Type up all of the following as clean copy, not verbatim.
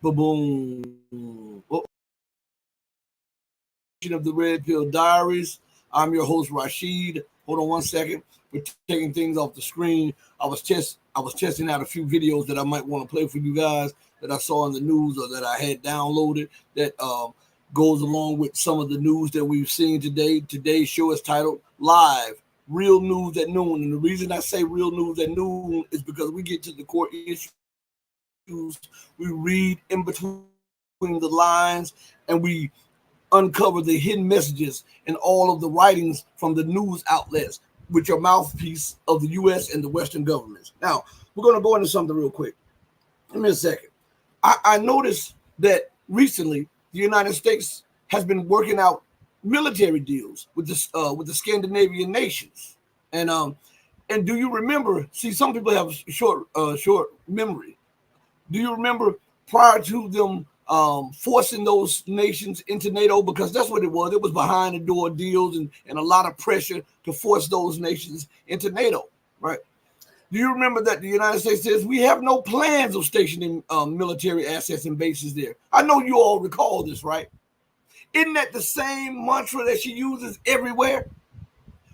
Boom. Oh, of the Red Pill Diaries. I'm your host Rashid. Hold on one second. We're taking things off the screen. I was testing out a few videos that I might want to play for you guys that I saw in the news or that I had downloaded that goes along with some of the news that we've seen today. Today's show is titled Live, Real News at Noon. And the reason I say real news at noon is because we get to the core issues. We read in between the lines and we uncover the hidden messages in all of the writings from the news outlets, which are mouthpiece of the U.S. and the Western governments. Now, we're going to go into something real quick. Give me a second. I noticed that recently the United States has been working out military deals with the Scandinavian nations, and do you remember? See, some people have short memory. Do you remember prior to them forcing those nations into NATO? Because that's what it was. It was behind the door deals and a lot of pressure to force those nations into NATO, right? Do you remember that the United States says we have no plans of stationing military assets and bases there? I know you all recall this, right? Isn't that the same mantra that she uses everywhere?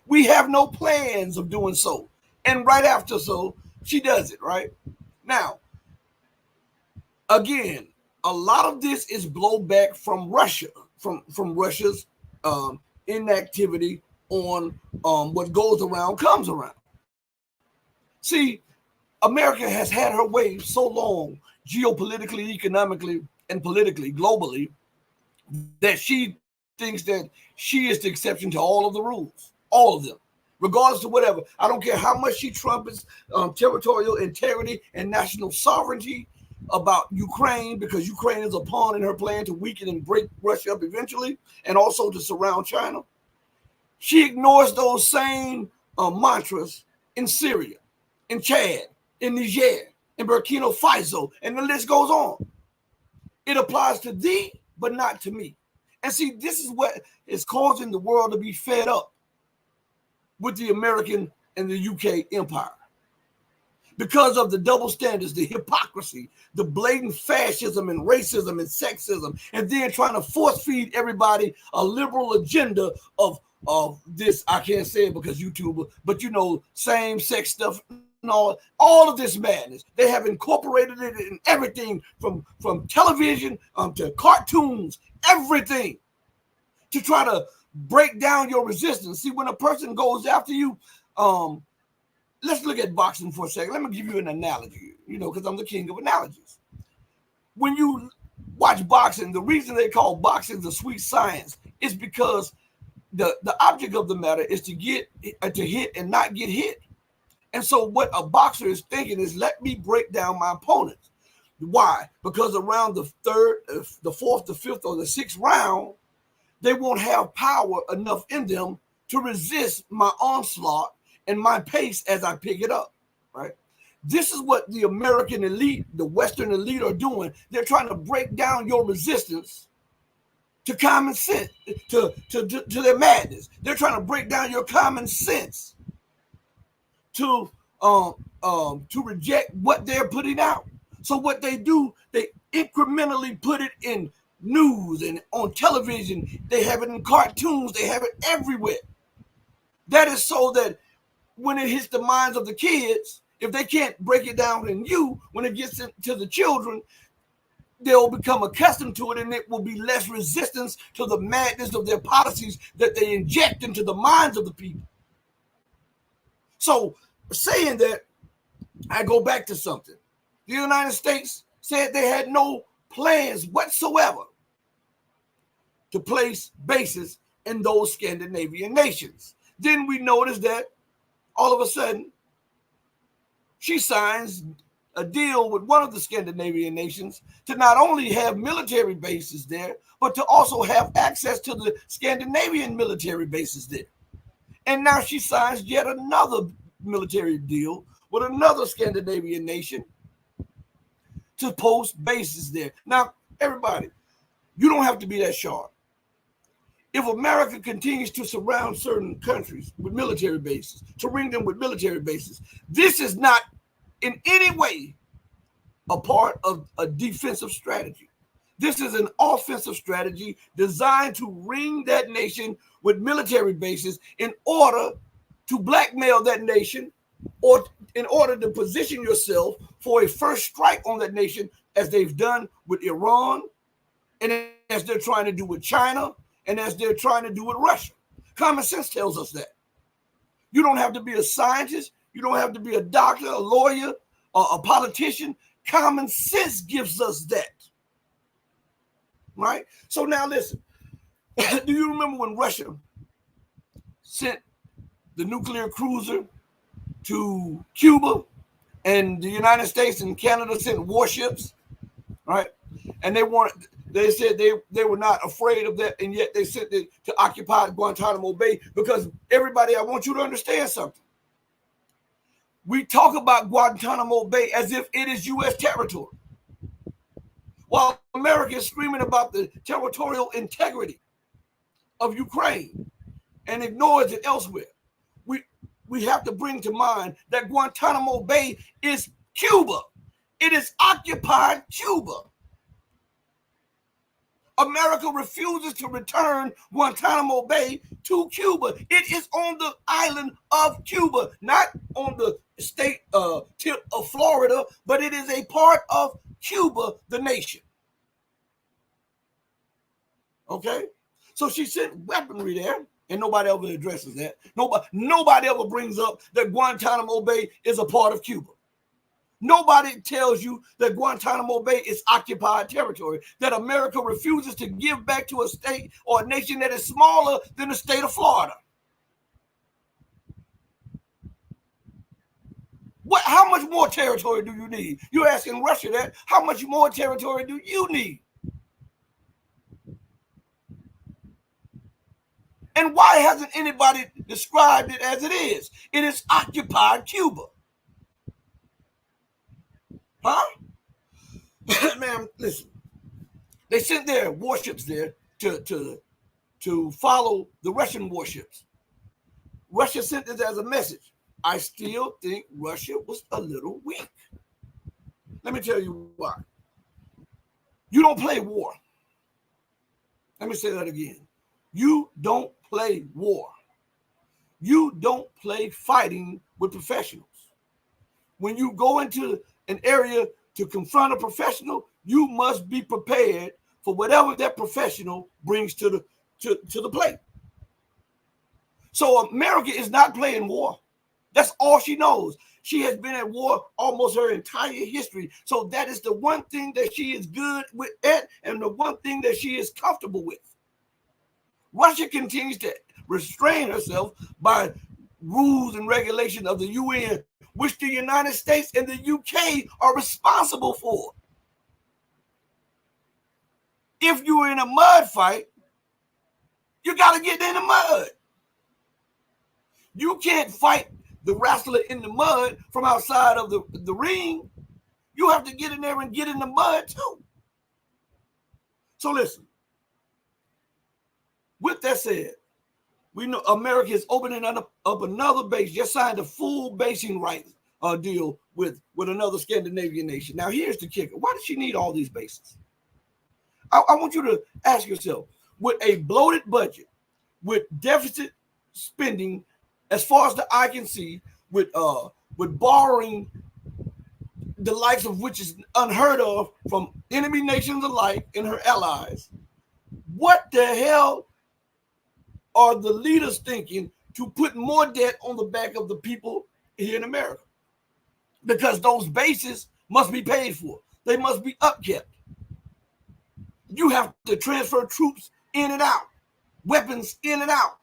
We have no plans of doing so. And right after so, she does it, right? Now, again, a lot of this is blowback from Russia, from Russia's inactivity on what goes around comes around. See, America has had her way so long, geopolitically, economically, and politically, globally, that she thinks that she is the exception to all of the rules, all of them, regardless of whatever. I don't care how much she trumpets territorial integrity and national sovereignty about Ukraine, because Ukraine is a pawn in her plan to weaken and break Russia up eventually, and also to surround China. She ignores those same mantras in Syria, in Chad, in Niger, in Burkina Faso, and the list goes on. It applies to thee, but not to me. And see, this is what is causing the world to be fed up with the American and the UK empire. Because of the double standards, the hypocrisy, the blatant fascism and racism and sexism, and then trying to force feed everybody a liberal agenda of this, I can't say it because YouTube, but you know, same sex stuff and all of this madness. They have incorporated it in everything from television to cartoons, everything, to try to break down your resistance. See, when a person goes after you, let's look at boxing for a second. Let me give you an analogy, because I'm the king of analogies. When you watch boxing, the reason they call boxing the sweet science is because the object of the matter is to hit and not get hit. And so what a boxer is thinking is, let me break down my opponents. Why? Because around the third, the fourth, the fifth, or the sixth round, they won't have power enough in them to resist my onslaught and my pace as I pick it up, right? This is what the American elite, the Western elite are doing. They're trying to break down your resistance to common sense, to their madness. They're trying to break down your common sense to reject what they're putting out. So what they do, they incrementally put it in news and on television. They have it in cartoons. They have it everywhere. That is so that when it hits the minds of the kids, if they can't break it down in you, when it gets to the children, they'll become accustomed to it, and it will be less resistance to the madness of their policies that they inject into the minds of the people. So, saying that, I go back to something. The United States said they had no plans whatsoever to place bases in those Scandinavian nations. Then we noticed that all of a sudden, she signs a deal with one of the Scandinavian nations to not only have military bases there, but to also have access to the Scandinavian military bases there. And now she signs yet another military deal with another Scandinavian nation to post bases there. Now, everybody, you don't have to be that sharp. If America continues to surround certain countries with military bases, to ring them with military bases, this is not in any way a part of a defensive strategy. This is an offensive strategy designed to ring that nation with military bases in order to blackmail that nation, or in order to position yourself for a first strike on that nation, as they've done with Iran, and as they're trying to do with China, and as they're trying to do with Russia. Common sense tells us that. You don't have to be a scientist. You don't have to be a doctor, a lawyer, or a politician. Common sense gives us that. Right? So now listen. Do you remember when Russia sent the nuclear cruiser to Cuba, and the United States and Canada sent warships, right? And they said they were not afraid of that, and yet they sent it to occupy Guantanamo Bay, because everybody, I want you to understand something. We talk about Guantanamo Bay as if it is U.S. territory, while America is screaming about the territorial integrity of Ukraine and ignores it elsewhere. We have to bring to mind that Guantanamo Bay is Cuba. It is occupied Cuba. America refuses to return Guantanamo Bay to Cuba. It is on the island of Cuba, not on the state tip of Florida, but it is a part of Cuba, the nation. Okay? So she sent weaponry there, and nobody ever addresses that. Nobody ever brings up that Guantanamo Bay is a part of Cuba. Nobody tells you that Guantanamo Bay is occupied territory, that America refuses to give back to a state or a nation that is smaller than the state of Florida. How much more territory do you need? You're asking Russia that. How much more territory do you need? And why hasn't anybody described it as it is? It is occupied Cuba. Huh? Man, listen. They sent their warships there to follow the Russian warships. Russia sent this as a message. I still think Russia was a little weak. Let me tell you why. You don't play war. Let me say that again. You don't play war. You don't play fighting with professionals. When you go into an area to confront a professional, you must be prepared for whatever that professional brings to the plate. So America is not playing war. That's all she knows. She has been at war almost her entire history. So that is the one thing that she is good with at, and the one thing that she is comfortable with. Russia continues to restrain herself by rules and regulations of the UN, which the United States and the UK are responsible for. If you're in a mud fight, you got to get in the mud. You can't fight the wrestler in the mud from outside of the ring. You have to get in there and get in the mud too. So listen, with that said, we know America is opening up another base, just signed a full basing rights deal with another Scandinavian nation. Now, here's the kicker. Why does she need all these bases? I want you to ask yourself, with a bloated budget, with deficit spending, as far as the eye can see, with borrowing the likes of which is unheard of from enemy nations alike and her allies, what the hell are the leaders thinking to put more debt on the back of the people here in America? Because those bases must be paid for. They must be upkept. You have to transfer troops in and out, weapons in and out,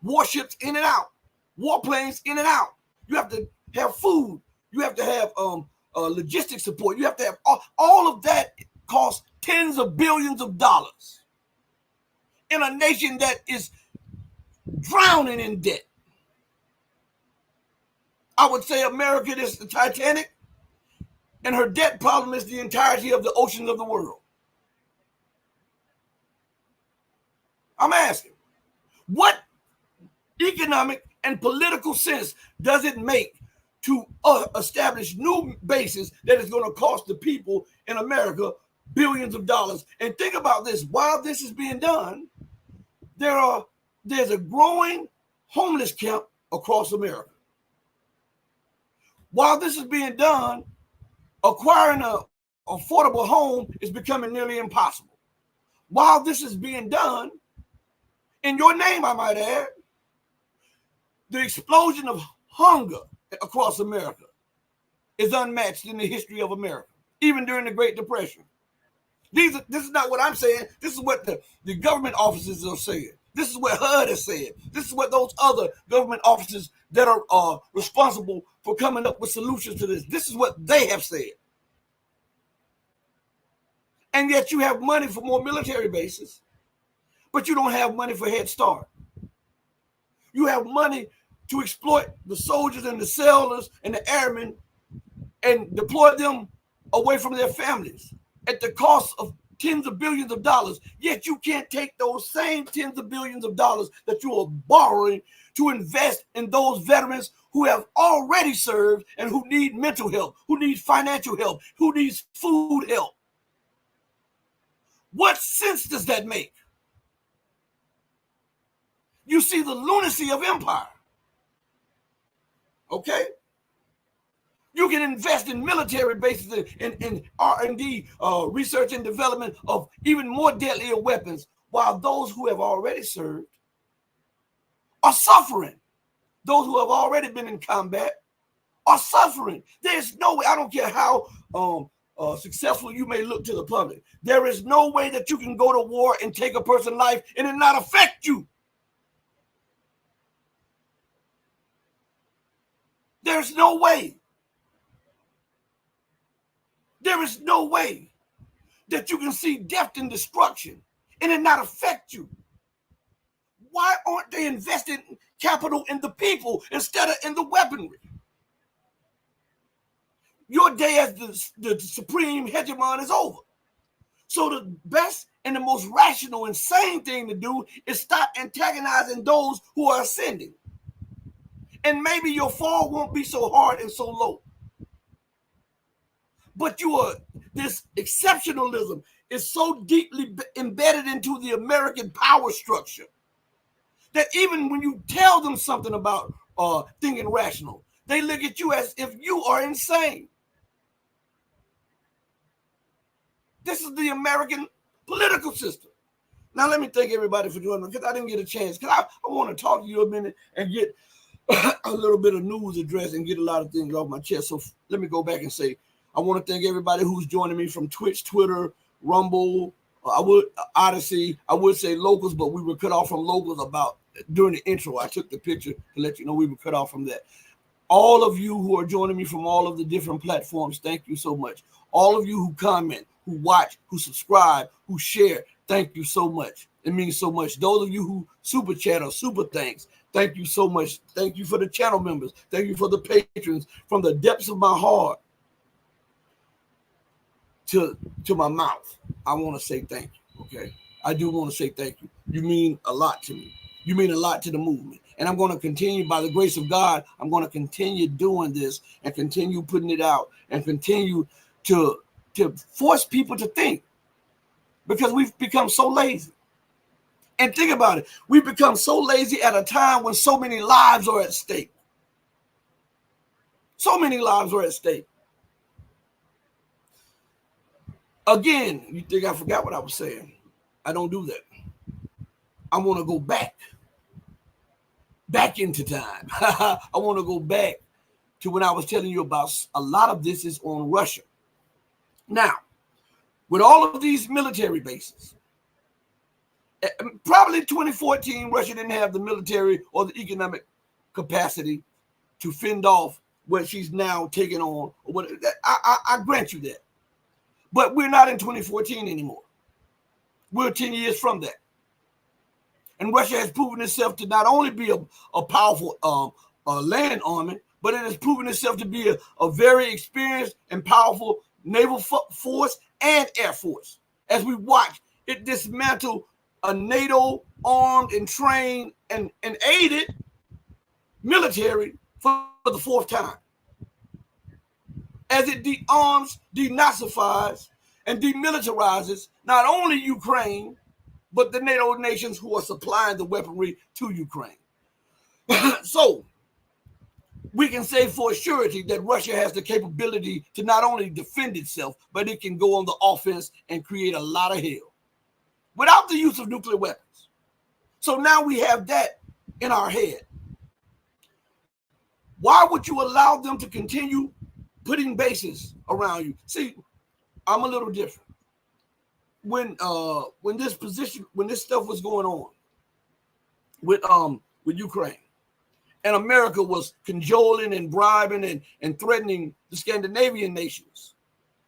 warships in and out, warplanes in and out. You have to have food. You have to have logistics support. You have to have all of that. Costs tens of billions of dollars in a nation that is drowning in debt. I would say America is the Titanic, and her debt problem is the entirety of the oceans of the world. I'm asking, what economic and political sense does it make to establish new bases that is going to cost the people in America billions of dollars. And think about this: while this is being done, there's a growing homeless camp across America. While this is being done, acquiring an affordable home is becoming nearly impossible. While this is being done, in your name, I might add, the explosion of hunger across America is unmatched in the history of America, even during the Great Depression. This is not what I'm saying. This is what the government offices are saying. This is what HUD has said. This is what those other government offices that are responsible for coming up with solutions to this is what they have said. And yet you have money for more military bases, but you don't have money for Head Start. You have money to exploit the soldiers and the sailors and the airmen and deploy them away from their families at the cost of tens of billions of dollars. Yet you can't take those same tens of billions of dollars that you are borrowing to invest in those veterans who have already served and who need mental help, who need financial help, who needs food help. What sense does that make? You see the lunacy of empire. Okay? You can invest in military bases in R&D, research and development of even more deadlier weapons, while those who have already served are suffering. Those who have already been in combat are suffering. There's no way, I don't care how successful you may look to the public, there is no way that you can go to war and take a person's life and it not affect you. There's no way. There is no way that you can see death and destruction and it not affect you. Why aren't they investing capital in the people instead of in the weaponry? Your day as the supreme hegemon is over. So the best and the most rational and sane thing to do is stop antagonizing those who are ascending. And maybe your fall won't be so hard and so low. But this exceptionalism is so deeply embedded into the American power structure that even when you tell them something about thinking rational, they look at you as if you are insane. This is the American political system. Now, let me thank everybody for joining me because I didn't get a chance. Because I want to talk to you a minute and get a little bit of news address and get a lot of things off my chest. So let me go back and say, I want to thank everybody who's joining me from Twitch, Twitter, Rumble, Odyssey. I would say locals, but we were cut off from locals during the intro. I took the picture to let you know we were cut off from that. All of you who are joining me from all of the different platforms, thank you so much. All of you who comment, who watch, who subscribe, who share, thank you so much. It means so much. Those of you who super chat or super thanks, thank you so much. Thank you for the channel members. Thank you for the patrons. From the depths of my heart to my mouth, I want to say thank you, okay? I do want to say thank you. You mean a lot to me. You mean a lot to the movement. And I'm going to continue, by the grace of God, I'm going to continue doing this and continue putting it out and continue to force people to think, because we've become so lazy. And think about it. We've become so lazy at a time when so many lives are at stake. So many lives are at stake. Again, you think I forgot what I was saying. I don't do that. I want to go back into time. I want to go back to when I was telling you about a lot of this is on Russia. Now, with all of these military bases, probably 2014, Russia didn't have the military or the economic capacity to fend off what she's now taking on. I grant you that. But we're not in 2014 anymore. We're 10 years from that. And Russia has proven itself to not only be a powerful land army, but it has proven itself to be a very experienced and powerful naval force and air force. As we watch it dismantle a NATO armed and trained and aided military for the fourth time. as it de-arms, denazifies, and demilitarizes not only Ukraine, but the NATO nations who are supplying the weaponry to Ukraine. So we can say for surety that Russia has the capability to not only defend itself, but it can go on the offense and create a lot of hell without the use of nuclear weapons. So now we have that in our head. Why would you allow them to continue putting bases around you? See, I'm a little different. When this stuff was going on with Ukraine, and America was cajoling and bribing and threatening the Scandinavian nations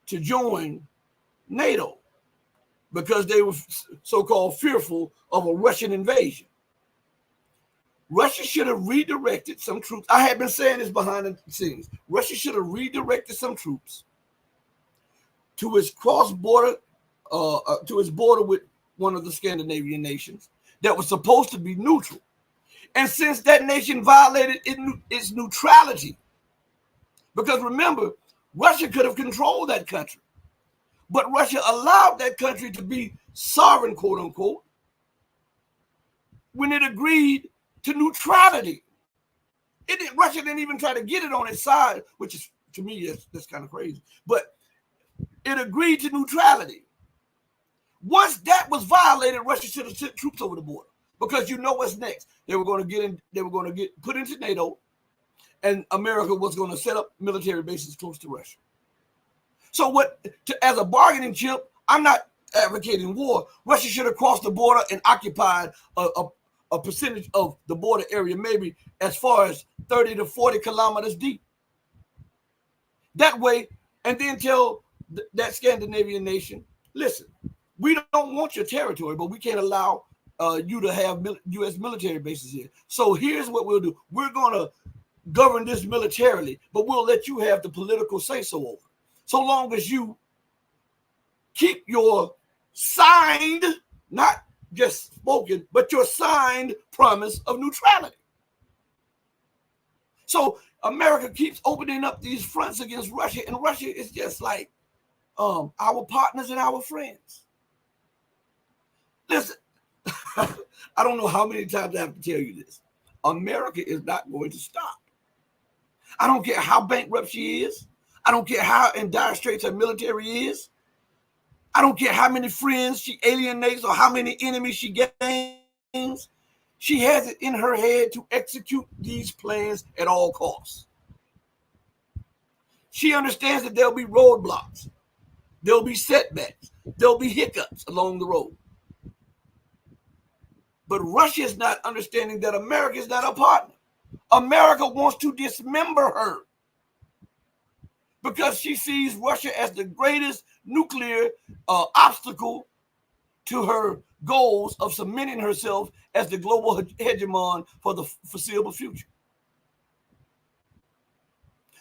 to join NATO because they were so-called fearful of a Russian invasion. Russia should have redirected some troops. I had been saying this behind the scenes. Russia should have redirected some troops to its cross-border, to its border with one of the Scandinavian nations that was supposed to be neutral. And since that nation violated its neutrality, because remember, Russia could have controlled that country, but Russia allowed that country to be sovereign, quote unquote, when it agreed to neutrality. Russia didn't even try to get it on its side, which is, to me, that's kind of crazy. But it agreed to neutrality. Once that was violated, Russia should have sent troops over the border, because you know what's next. They were going to get in. They were going to get put into NATO, and America was going to set up military bases close to Russia. So, as a bargaining chip, I'm not advocating war. Russia should have crossed the border and occupied a percentage of the border area, maybe as far as 30 to 40 kilometers deep. That way, and then tell that Scandinavian nation, listen, we don't want your territory, but we can't allow you to have U.S. military bases here. So here's what we'll do. We're going to govern this militarily, but we'll let you have the political say-so over. So long as you keep your signed, not just spoken, but your signed promise of neutrality. So America keeps opening up these fronts against Russia, and Russia is just like our partners and our friends. Listen, I don't know how many times I have to tell you this. America is not going to stop. I don't care how bankrupt she is. I don't care how in dire straits her military is. I don't care how many friends she alienates or how many enemies she gains. She has it in her head to execute these plans at all costs. She understands that there'll be roadblocks. There'll be setbacks. There'll be hiccups along the road. But Russia is not understanding that America is not a partner. America wants to dismember her because she sees Russia as the greatest nuclear obstacle to her goals of cementing herself as the global hegemon for the foreseeable future.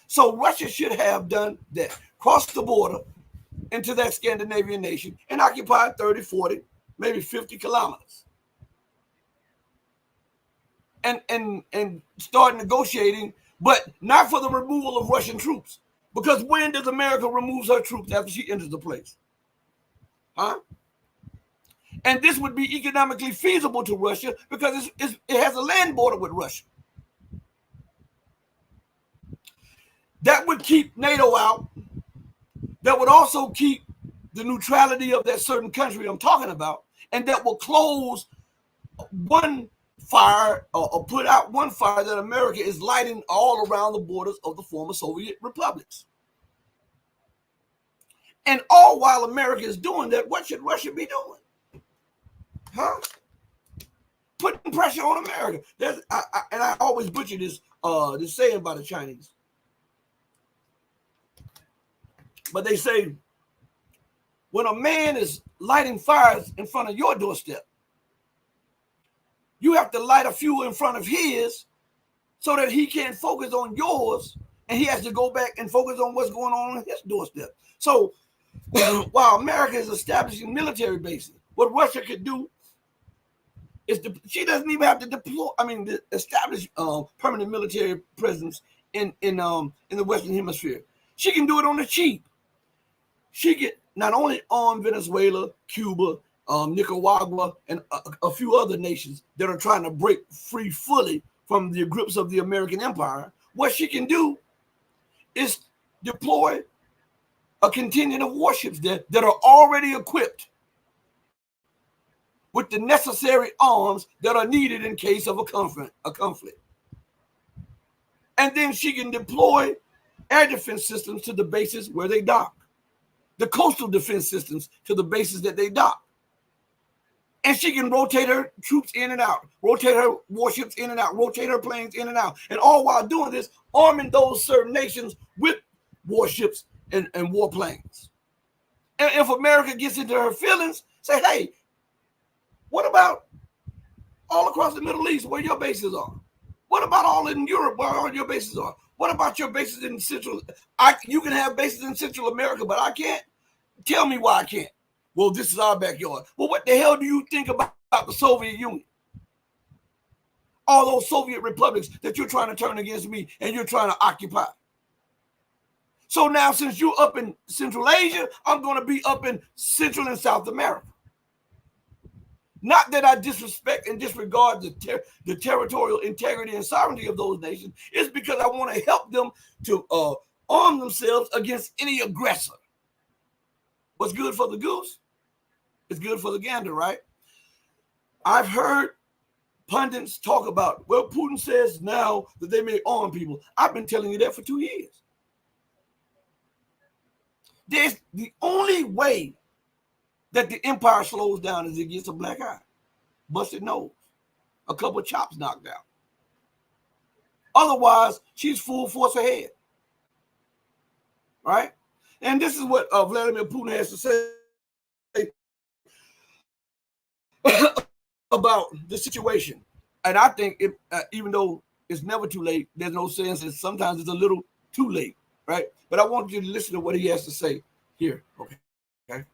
So Russia should have done that, crossed the border into that Scandinavian nation and occupied 30, 40, maybe 50 kilometers. And start negotiating, but not for the removal of Russian troops. Because when does America remove her troops after she enters the place? Huh? And this would be economically feasible to Russia because it has a land border with Russia. That would keep NATO out. That would also keep the neutrality of that certain country I'm talking about. And that will close one fire or put out one fire that America is lighting all around the borders of the former Soviet republics. And all while America is doing that, what should Russia be doing? Huh? Putting pressure on America. I always butcher this saying by the Chinese. But they say, when a man is lighting fires in front of your doorstep, you have to light a few in front of his so that he can't focus on yours, and he has to go back and focus on what's going on his doorstep. So while America is establishing military bases, what Russia could do is she doesn't even have to establish permanent military presence in the Western Hemisphere. She can do it on the cheap. She can not only on Venezuela, Cuba, Nicaragua, and a few other nations that are trying to break free fully from the grips of the American empire. What she can do is deploy a contingent of warships that are already equipped with the necessary arms that are needed in case of a conflict. And then she can deploy air defense systems to the bases where they dock, the coastal defense systems to the bases that they dock. And she can rotate her troops in and out, rotate her warships in and out, rotate her planes in and out, and all while doing this, arming those certain nations with warships and warplanes. And if America gets into her feelings, say, hey, what about all across the Middle East where your bases are? What about all in Europe where all your bases are? What about your bases in Central? You can have bases in Central America, but I can't. Tell me why I can't. Well, this is our backyard. Well, what the hell do you think about the Soviet Union? All those Soviet republics that you're trying to turn against me and you're trying to occupy. So now, since you're up in Central Asia, I'm going to be up in Central and South America. Not that I disrespect and disregard the territorial integrity and sovereignty of those nations. It's because I want to help them to arm themselves against any aggressor. What's good for the goose is good for the gander, right? I've heard pundits talk about, well, Putin says now that they may arm people. I've been telling you that for 2 years. There's the only way that the empire slows down is it gets a black eye, busted nose, a couple of chops knocked out. Otherwise, she's full force ahead. Right? And this is what Vladimir Putin has to say about the situation. And I think even though it's never too late, there's no sense, and sometimes it's a little too late, right? But I want you to listen to what he has to say here. Okay.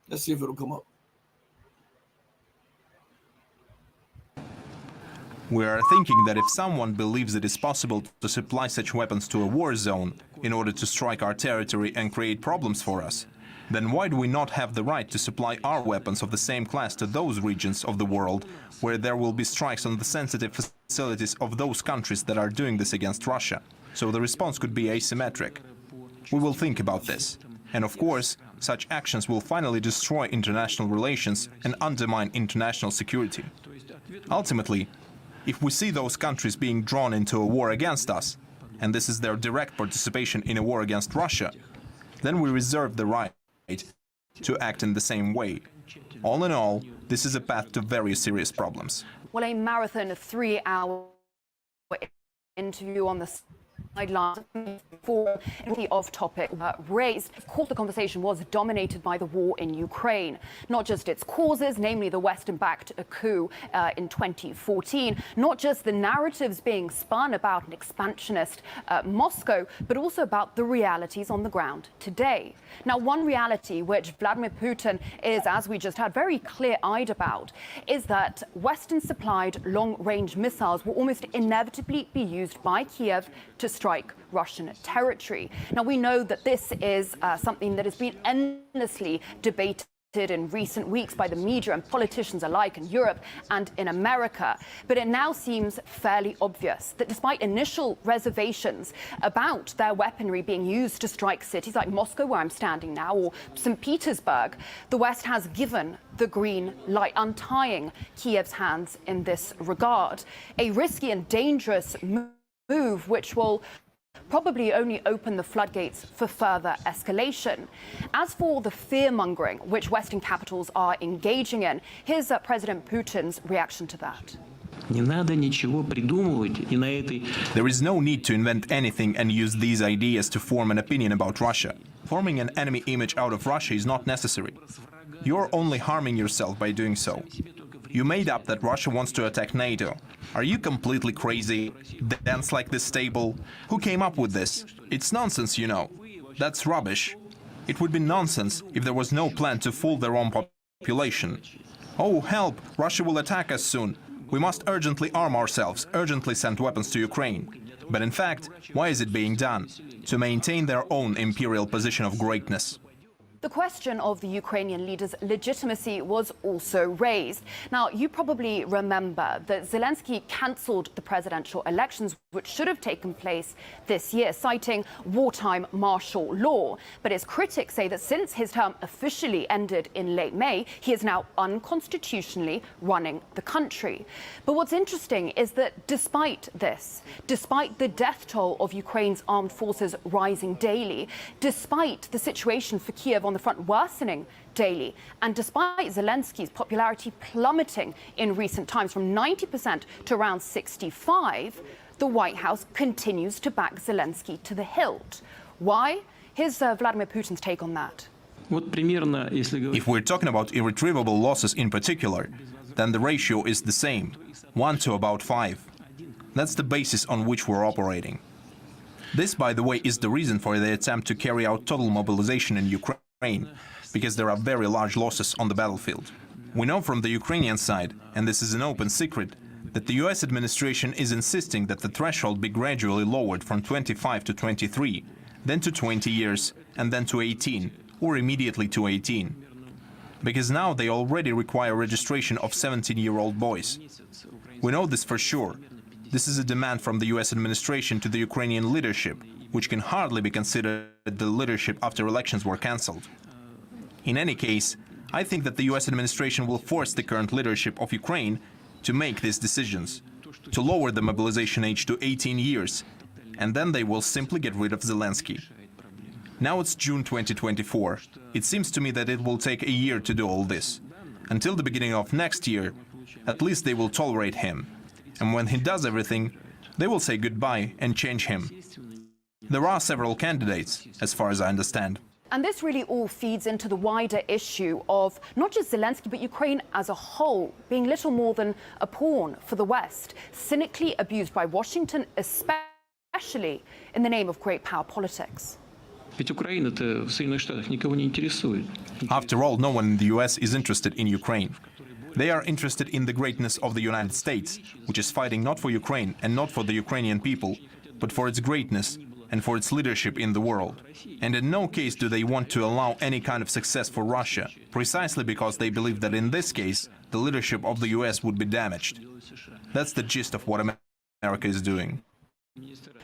Let's see if it'll come up. We are thinking that if someone believes it is possible to supply such weapons to a war zone in order to strike our territory and create problems for us, then why do we not have the right to supply our weapons of the same class to those regions of the world where there will be strikes on the sensitive facilities of those countries that are doing this against Russia? So the response could be asymmetric. We will think about this. And of course, such actions will finally destroy international relations and undermine international security. Ultimately, if we see those countries being drawn into a war against us, and this is their direct participation in a war against Russia, then we reserve the right to act in the same way. All in all, this is a path to very serious problems. Well, a marathon 3-hour interview on the sidelines for the off-topic raised. Of course, the conversation was dominated by the war in Ukraine, not just its causes, namely the Western-backed coup in 2014, not just the narratives being spun about an expansionist Moscow, but also about the realities on the ground today. Now, one reality which Vladimir Putin is, as we just heard, very clear-eyed about, is that Western-supplied long-range missiles will almost inevitably be used by Kiev to strike Russian territory. Now, we know that this is something that has been endlessly debated in recent weeks by the media and politicians alike in Europe and in America. But it now seems fairly obvious that despite initial reservations about their weaponry being used to strike cities like Moscow, where I'm standing now, or St. Petersburg, the West has given the green light, untying Kiev's hands in this regard. A risky and dangerous move which will probably only open the floodgates for further escalation. As for the fear-mongering which Western capitals are engaging in, here's President Putin's reaction to that. There is no need to invent anything and use these ideas to form an opinion about Russia. Forming an enemy image out of Russia is not necessary. You're only harming yourself by doing so. You made up that Russia wants to attack NATO. Are you completely crazy? Dance like this stable? Who came up with this? It's nonsense, you know. That's rubbish. It would be nonsense if there was no plan to fool their own population. Oh, help! Russia will attack us soon. We must urgently arm ourselves, urgently send weapons to Ukraine. But in fact, why is it being done? To maintain their own imperial position of greatness. The question of the Ukrainian leader's legitimacy was also raised. Now, you probably remember that Zelensky cancelled the presidential elections, which should have taken place this year, citing wartime martial law. But his critics say that since his term officially ended in late May, he is now unconstitutionally running the country. But what's interesting is that despite this, despite the death toll of Ukraine's armed forces rising daily, despite the situation for Kiev on the front worsening daily, and despite Zelensky's popularity plummeting in recent times from 90% to around 65%, the White House continues to back Zelensky to the hilt. Why? Here's Vladimir Putin's take on that. If we're talking about irretrievable losses in particular, then the ratio is the same, 1 to about 5. That's the basis on which we're operating. This, by the way, is the reason for the attempt to carry out total mobilization in Ukraine, because there are very large losses on the battlefield. We know from the Ukrainian side, and this is an open secret, that the US administration is insisting that the threshold be gradually lowered from 25 to 23, then to 20 years, and then to 18, or immediately to 18. Because now they already require registration of 17-year-old boys. We know this for sure. This is a demand from the US administration to the Ukrainian leadership, which can hardly be considered the leadership after elections were cancelled. In any case, I think that the US administration will force the current leadership of Ukraine to make these decisions, to lower the mobilization age to 18 years, and then they will simply get rid of Zelensky. Now it's June 2024. It seems to me that it will take a year to do all this. Until the beginning of next year, at least they will tolerate him. And when he does everything, they will say goodbye and change him. There are several candidates, as far as I understand. And this really all feeds into the wider issue of not just Zelensky, but Ukraine as a whole being little more than a pawn for the West, cynically abused by Washington, especially in the name of great power politics. After all, no one in the US is interested in Ukraine. They are interested in the greatness of the United States, which is fighting not for Ukraine and not for the Ukrainian people, but for its greatness and for its leadership in the world. And in no case do they want to allow any kind of success for Russia, precisely because they believe that in this case, the leadership of the US would be damaged. That's the gist of what America is doing.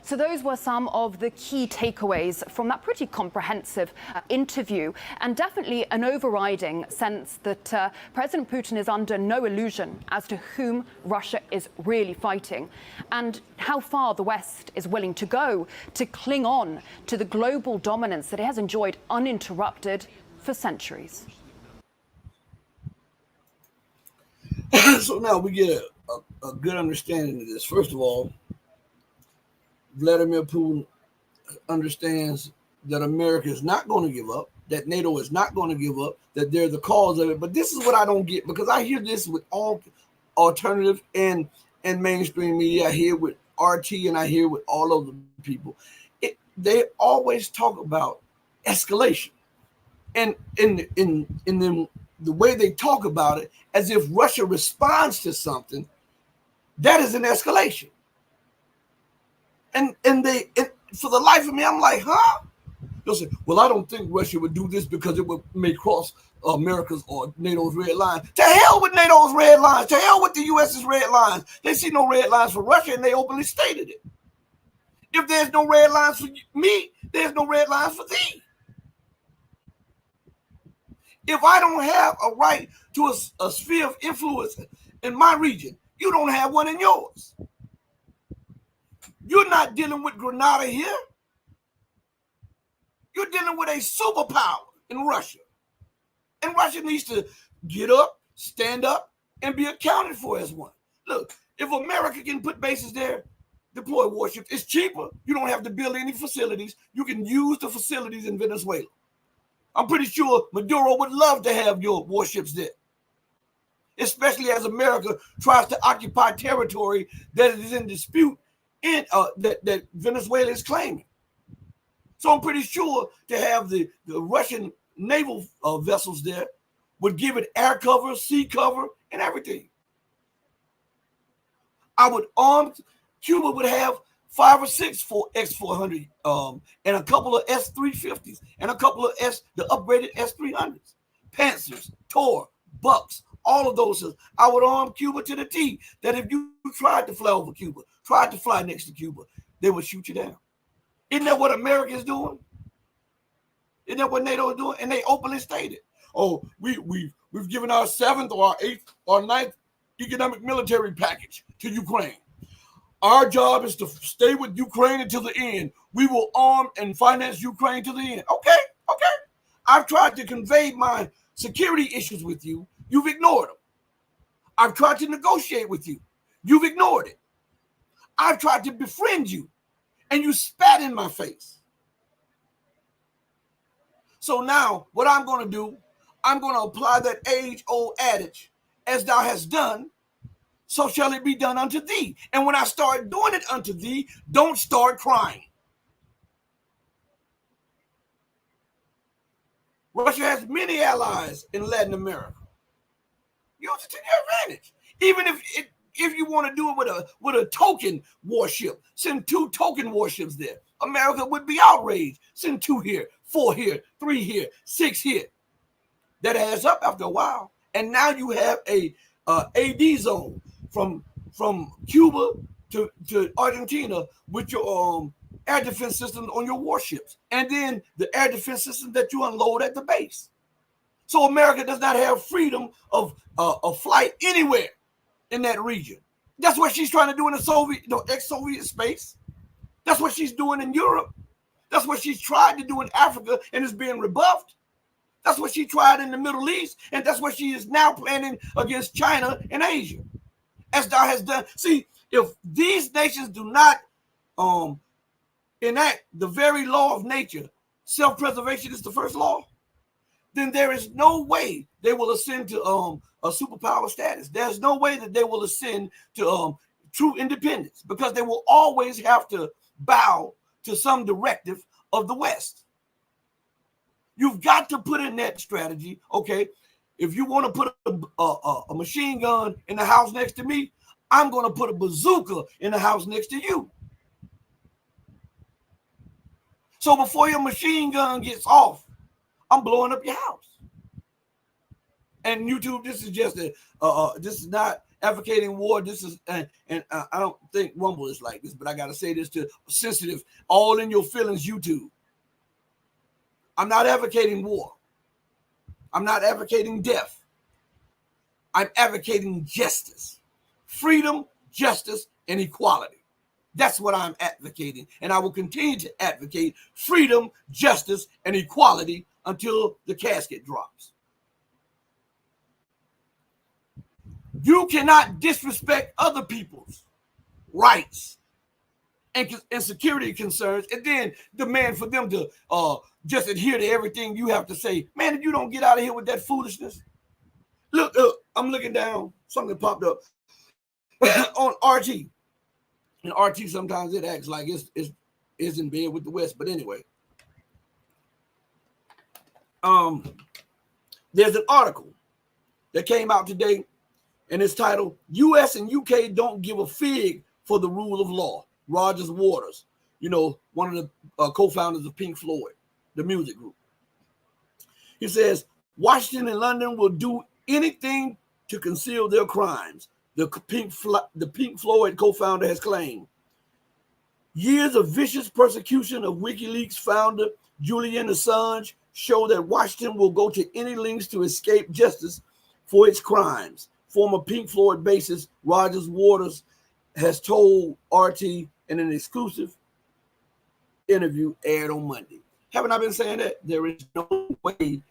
So those were some of the key takeaways from that pretty comprehensive interview, and definitely an overriding sense that President Putin is under no illusion as to whom Russia is really fighting and how far the West is willing to go to cling on to the global dominance that it has enjoyed uninterrupted for centuries. So now we get a good understanding of this. First of all, Vladimir Putin understands that America is not going to give up, that NATO is not going to give up, that they're the cause of it. But this is what I don't get, because I hear this with all alternative and mainstream media. I hear with RT and I hear with all of the people. They always talk about escalation. And in the way they talk about it, as if Russia responds to something, that is an escalation. And for the life of me, I'm like, huh? They'll say, well, I don't think Russia would do this because it may cross America's or NATO's red line. To hell with NATO's red lines. To hell with the US's red lines. They see no red lines for Russia, and they openly stated it. If there's no red lines for me, there's no red lines for thee. If I don't have a right to a sphere of influence in my region, you don't have one in yours. You're not dealing with Grenada here. You're dealing with a superpower in Russia. And Russia needs to get up, stand up, and be accounted for as one. Look, if America can put bases there, deploy warships, it's cheaper. You don't have to build any facilities. You can use the facilities in Venezuela. I'm pretty sure Maduro would love to have your warships there, especially as America tries to occupy territory that is in dispute that Venezuela is claiming. So I'm pretty sure to have the Russian naval vessels there would give it air cover, sea cover, and everything. Cuba would have 5 or 6 for X400, and a couple of S350s, and a couple of the upgraded S300s, Panthers, Tor, Bucks, all of those. I would arm Cuba to the T. That if you tried to fly over Cuba, tried to fly next to Cuba, they would shoot you down. Isn't that what America is doing? Isn't that what NATO is doing? And they openly stated, "Oh, we've given our 7th or our 8th or 9th economic military package to Ukraine. Our job is to stay with Ukraine until the end. We will arm and finance Ukraine to the end." Okay. I've tried to convey my security issues with you. You've ignored them. I've tried to negotiate with you. You've ignored it. I've tried to befriend you, and you spat in my face. So now what I'm going to do, I'm going to apply that age-old adage, "As thou hast done, so shall it be done unto thee." And when I start doing it unto thee, don't start crying. Russia has many allies in Latin America. Use it to your advantage. Even if you want to do it with a token warship, send 2 token warships there. America would be outraged. Send 2 here, 4 here, 3 here, 6 here. That adds up after a while. And now you have a AD zone from Cuba to Argentina with your air defense systems on your warships, and then the air defense system that you unload at the base. So America does not have freedom of flight anywhere in that region. That's what she's trying to do in the ex-Soviet space. That's what she's doing in Europe. That's what she's tried to do in Africa and is being rebuffed. That's what she tried in the Middle East, and that's what she is now planning against China and Asia, as thou has done. See, if these nations do not enact the very law of nature, self-preservation is the first law, then there is no way they will ascend to a superpower status. There's no way that they will ascend to true independence, because they will always have to bow to some directive of the West. You've got to put in that strategy. Okay, if you want to put a machine gun in the house next to me, I'm going to put a bazooka in the house next to you. So before your machine gun gets off, I'm blowing up your house. And YouTube, this is just this is not advocating war. This is, and I don't think Rumble is like this, but I got to say this to sensitive, all in your feelings YouTube. I'm not advocating war. I'm not advocating death. I'm advocating justice, freedom, justice, and equality. That's what I'm advocating. And I will continue to advocate freedom, justice, and equality until the casket drops. You cannot disrespect other people's rights and security concerns and then demand for them to just adhere to everything you have to say. Man, if you don't get out of here with that foolishness. Look, I'm looking down. Something popped up on RT. And RT sometimes it acts like it's in bed with the West. But anyway, there's an article that came out today, and it's titled, U.S. and U.K. Don't Give a Fig for the Rule of Law. Rogers Waters, one of the co-founders of Pink Floyd, the music group. He says, Washington and London will do anything to conceal their crimes, the Pink Floyd co-founder has claimed. Years of vicious persecution of WikiLeaks founder Julian Assange show that Washington will go to any lengths to escape justice for its crimes. Former Pink Floyd bassist Rogers Waters has told RT in an exclusive interview aired on Monday. Haven't I been saying that? There is no way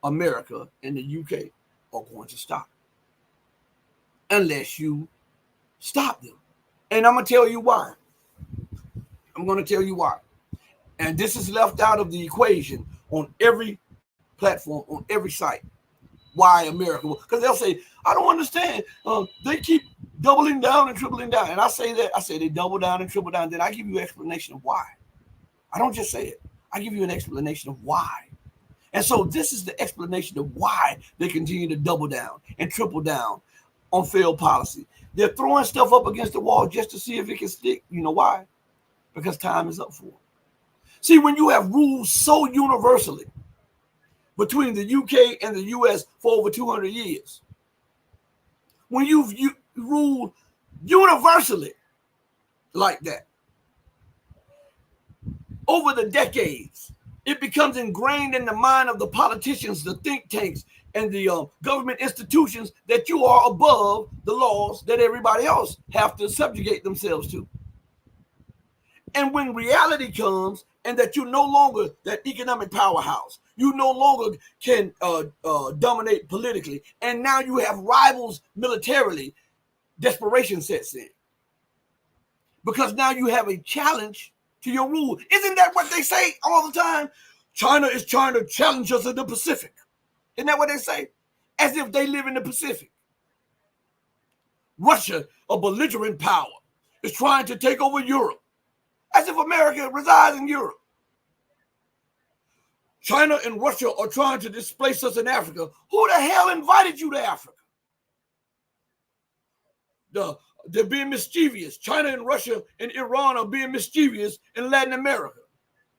America and the UK are going to stop unless you stop them. And I'm going to tell you why. And this is left out of the equation on every platform, on every site. Why America? Because they'll say, I don't understand. They keep doubling down and tripling down. And I say they double down and triple down. Then I give you an explanation of why. I don't just say it. I give you an explanation of why. And so this is the explanation of why they continue to double down and triple down on failed policy. They're throwing stuff up against the wall just to see if it can stick. You know why? because time is up for it. See, when you have ruled so universally between the UK and the US for over 200 years, when you've ruled universally like that over the decades, it becomes ingrained in the mind of the politicians, the think tanks, and the government institutions that you are above the laws that everybody else have to subjugate themselves to. And when reality comes and that you're no longer that economic powerhouse, you no longer can dominate politically, and now you have rivals militarily, desperation sets in. Because now you have a challenge to your rule. Isn't that what they say all the time? China is trying to challenge us in the Pacific. Isn't that what they say? As if they live in the Pacific. Russia, a belligerent power, is trying to take over Europe. As if America resides in Europe. China and Russia are trying to displace us in Africa. Who the hell invited you to Africa? They're being mischievous. China and Russia and Iran are being mischievous in Latin America.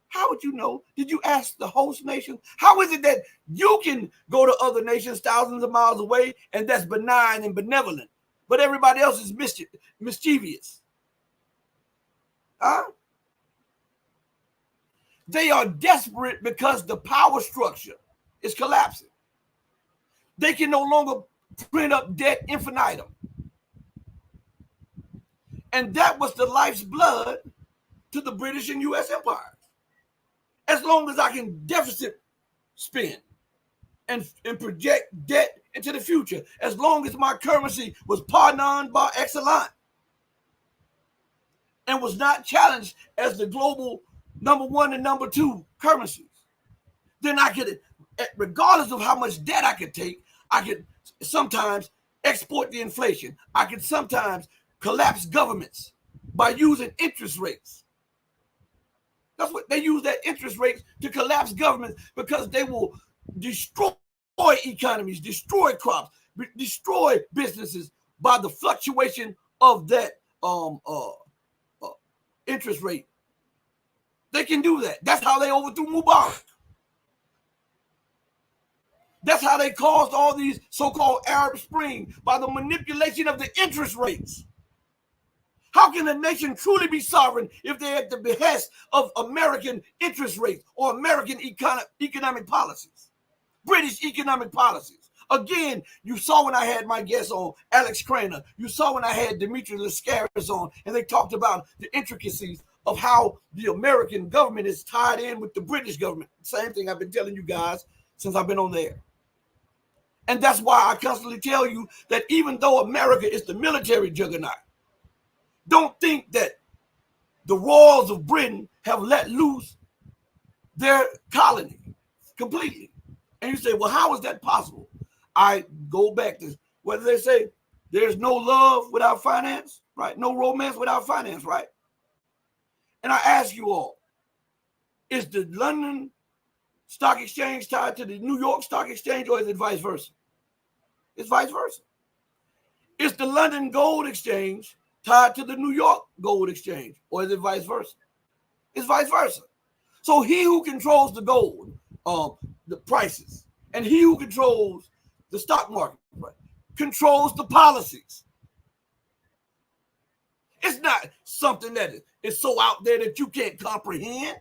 How would you know? Did you ask the host nation? How is it that you can go to other nations thousands of miles away and that's benign and benevolent, but everybody else is mischievous? Huh? They are desperate because the power structure is collapsing. They can no longer print up debt infinitum. And that was the life's blood to the British and U.S. empires. As long as I can deficit spend and project debt into the future, as long as my currency was pardon par excellence and was not challenged as the global number one and number two currencies, then I could, regardless of how much debt I could take, I could sometimes export the inflation. I could sometimes collapse governments by using interest rates. That's what they use, that interest rates to collapse governments, because they will destroy economies, destroy crops, destroy businesses by the fluctuation of that interest rate. They can do that. That's how they overthrew Mubarak. That's how they caused all these so-called Arab Spring, by the manipulation of the interest rates. How can a nation truly be sovereign if they're at the behest of American interest rates or American economic policies, British economic policies? Again, you saw when I had my guest on, Alex Craner, you saw when I had Dimitri Lascaris on, and they talked about the intricacies of how the American government is tied in with the British government. Same thing I've been telling you guys since I've been on there. And that's why I constantly tell you that even though America is the military juggernaut, don't think that the royals of Britain have let loose their colony completely. And you say, well, how is that possible? I go back to what they say, there's no love without finance, right? No romance without finance, right? And I ask you all, is the London Stock Exchange tied to the New York Stock Exchange, or is it vice versa? It's vice versa. Is the London Gold Exchange tied to the New York Gold Exchange, or is it vice versa? It's vice versa. So he who controls the gold, the prices, and he who controls the stock market, right, controls the policies. It's not something that is so out there that you can't comprehend.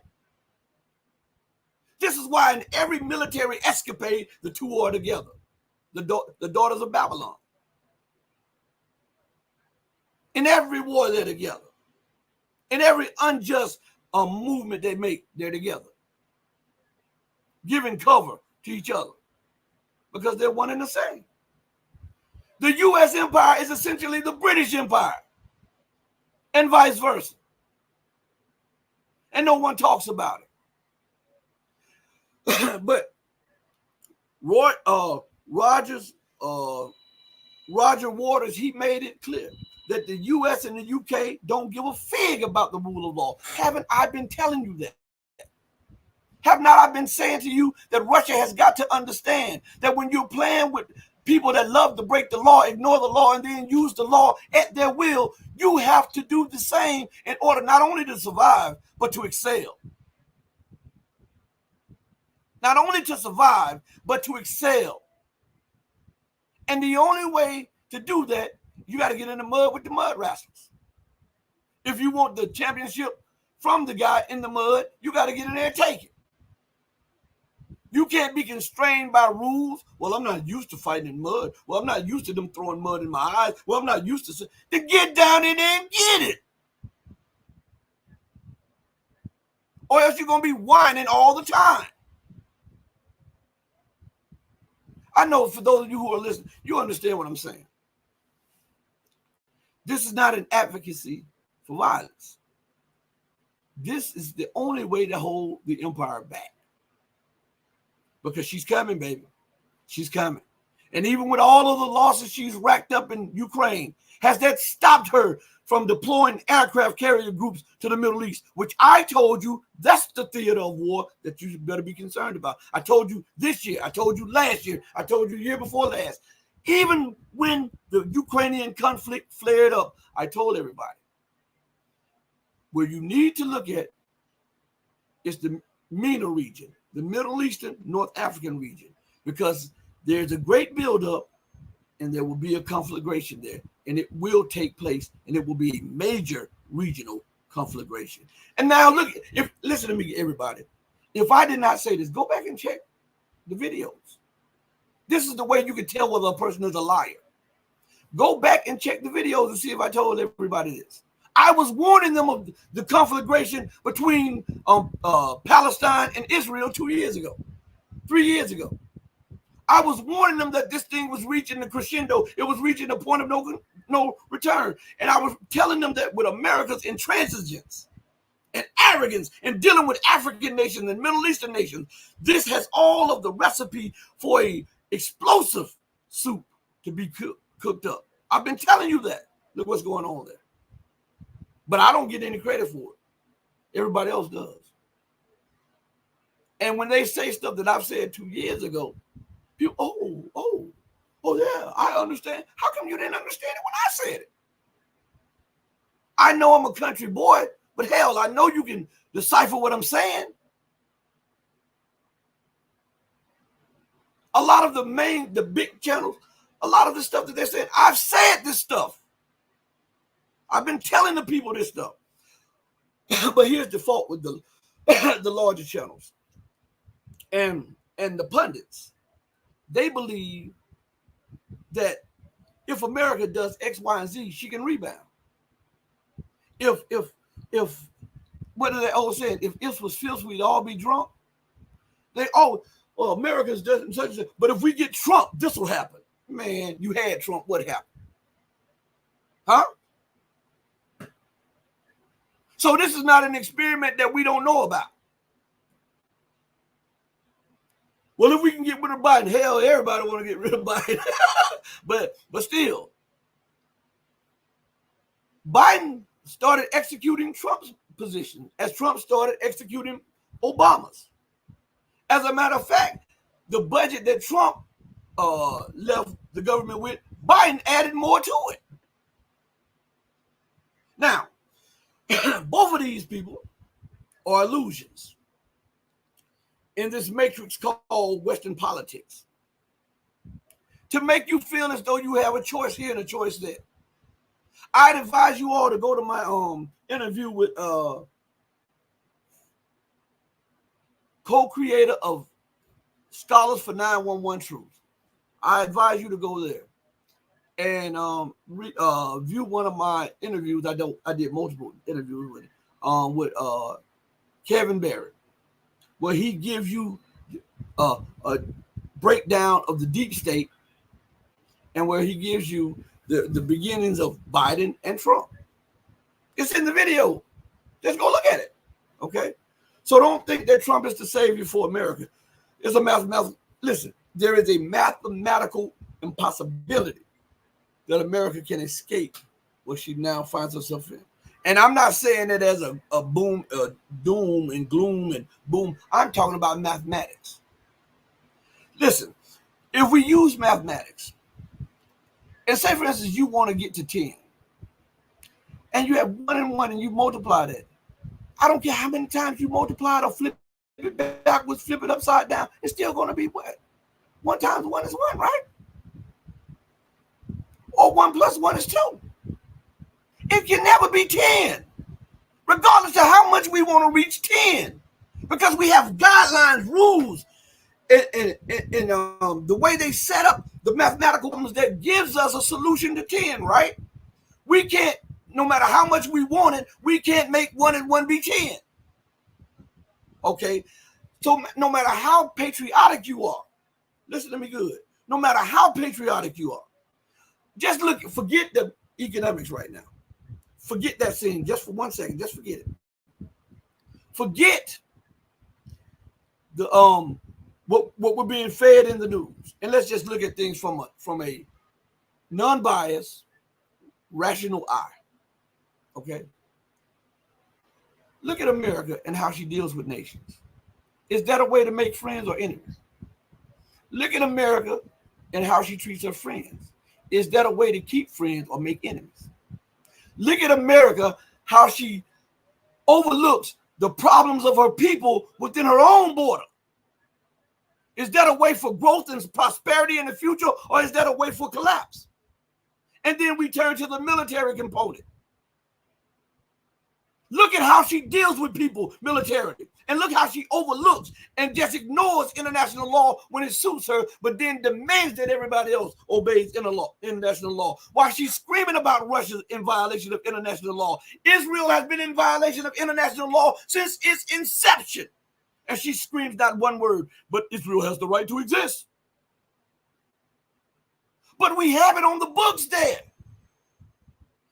This is why in every military escapade, the two are together. The daughters of Babylon. In every war, they're together. In every unjust movement they make, they're together. Giving cover to each other. Because they're one and the same. The U.S. empire is essentially the British empire. And vice versa. And no one talks about it. But Roger Waters, he made it clear that the U.S. and the U.K. don't give a fig about the rule of law. Haven't I been telling you that? Have not I been saying to you that Russia has got to understand that when you're playing with people that love to break the law, ignore the law, and then use the law at their will. You have to do the same in order not only to survive, but to excel. Not only to survive, but to excel. And the only way to do that, you got to get in the mud with the mud wrestlers. If you want the championship from the guy in the mud, you got to get in there and take it. You can't be constrained by rules. Well, I'm not used to fighting in mud. Well, I'm not used to them throwing mud in my eyes. Well, I'm not used to get down in there and get it. Or else you're going to be whining all the time. I know for those of you who are listening, you understand what I'm saying. This is not an advocacy for violence. This is the only way to hold the empire back. Because she's coming, baby. She's coming. And even with all of the losses she's racked up in Ukraine, has that stopped her from deploying aircraft carrier groups to the Middle East, which I told you that's the theater of war that you better be concerned about. I told you this year. I told you last year. I told you the year before last. Even when the Ukrainian conflict flared up, I told everybody, where you need to look at is the MENA region, the Middle Eastern, North African region, because there's a great buildup and there will be a conflagration there, and it will take place, and it will be a major regional conflagration. And now look, listen to me, everybody. If I did not say this, go back and check the videos. This is the way you can tell whether a person is a liar. Go back and check the videos and see if I told everybody this. I was warning them of the conflagration between Palestine and Israel 2 years ago, 3 years ago. I was warning them that this thing was reaching the crescendo. It was reaching the point of no return. And I was telling them that with America's intransigence and arrogance and dealing with African nations and Middle Eastern nations, this has all of the recipe for a explosive soup to be cooked up. I've been telling you that. Look what's going on there. But I don't get any credit for it. Everybody else does. And when they say stuff that I've said 2 years ago, people, oh, yeah, I understand. How come you didn't understand it when I said it? I know I'm a country boy, but hell, I know you can decipher what I'm saying. A lot of the big channels, a lot of the stuff that they're saying, I've said this stuff. I've been telling the people this stuff. But here's the fault with the larger channels and the pundits. They believe that if America does X, Y, and Z, she can rebound. If what are they always saying? If this was filth, we'd all be drunk. America's doing such and such. But if we get Trump, this will happen. Man, you had Trump. What happened? Huh? So this is not an experiment that we don't know about. Well, if we can get rid of Biden, hell, everybody want to get rid of Biden. but still, Biden started executing Trump's position as Trump started executing Obama's. As a matter of fact, the budget that Trump left the government with, Biden added more to it. Now, both of these people are illusions in this matrix called Western politics to make you feel as though you have a choice here and a choice there. I'd advise you all to go to my interview with co-creator of Scholars for 911 Truth. I advise you to go there and view one of my interviews. I did multiple interviews with Kevin Barrett, where he gives you a breakdown of the deep state and where he gives you the beginnings of Biden and Trump. It's in the video. Just go look at it. Okay? So don't think that Trump is the savior for America. It's a mathematical. Listen, there is a mathematical impossibility that America can escape what she now finds herself in. And I'm not saying it as a doom and gloom and boom. I'm talking about mathematics. Listen, if we use mathematics And say, for instance, you want to get to 10. And you have 1 and 1 and you multiply that. I don't care how many times you multiply it or flip it backwards, flip it upside down. It's still going to be what? 1 times 1 is 1, right? Or 1 plus 1 is 2. It can never be 10, regardless of how much we want to reach 10. Because we have guidelines, rules, and the way they set up the mathematical problems that gives us a solution to 10, right? We can't, no matter how much we want it, we can't make 1 and 1 be 10. Okay? So no matter how patriotic you are, listen to me good, no matter how patriotic you are, just look, forget the economics right now. Forget that scene just for 1 second. Just forget it. Forget the what we're being fed in the news, and let's just look at things from a non-biased, rational eye. Okay. Look at America and how she deals with nations. Is that a way to make friends or enemies? Look at America and how she treats her friends. Is that a way to keep friends or make enemies? Look at America, how she overlooks the problems of her people within her own border. Is that a way for growth and prosperity in the future, or is that a way for collapse? And then we turn to the military component. Look at how she deals with people militarily. And look how she overlooks and just ignores international law when it suits her, but then demands that everybody else obeys international law. While she's screaming about Russia in violation of international law, Israel has been in violation of international law since its inception. And she screams that one word, but Israel has the right to exist. But we have it on the books there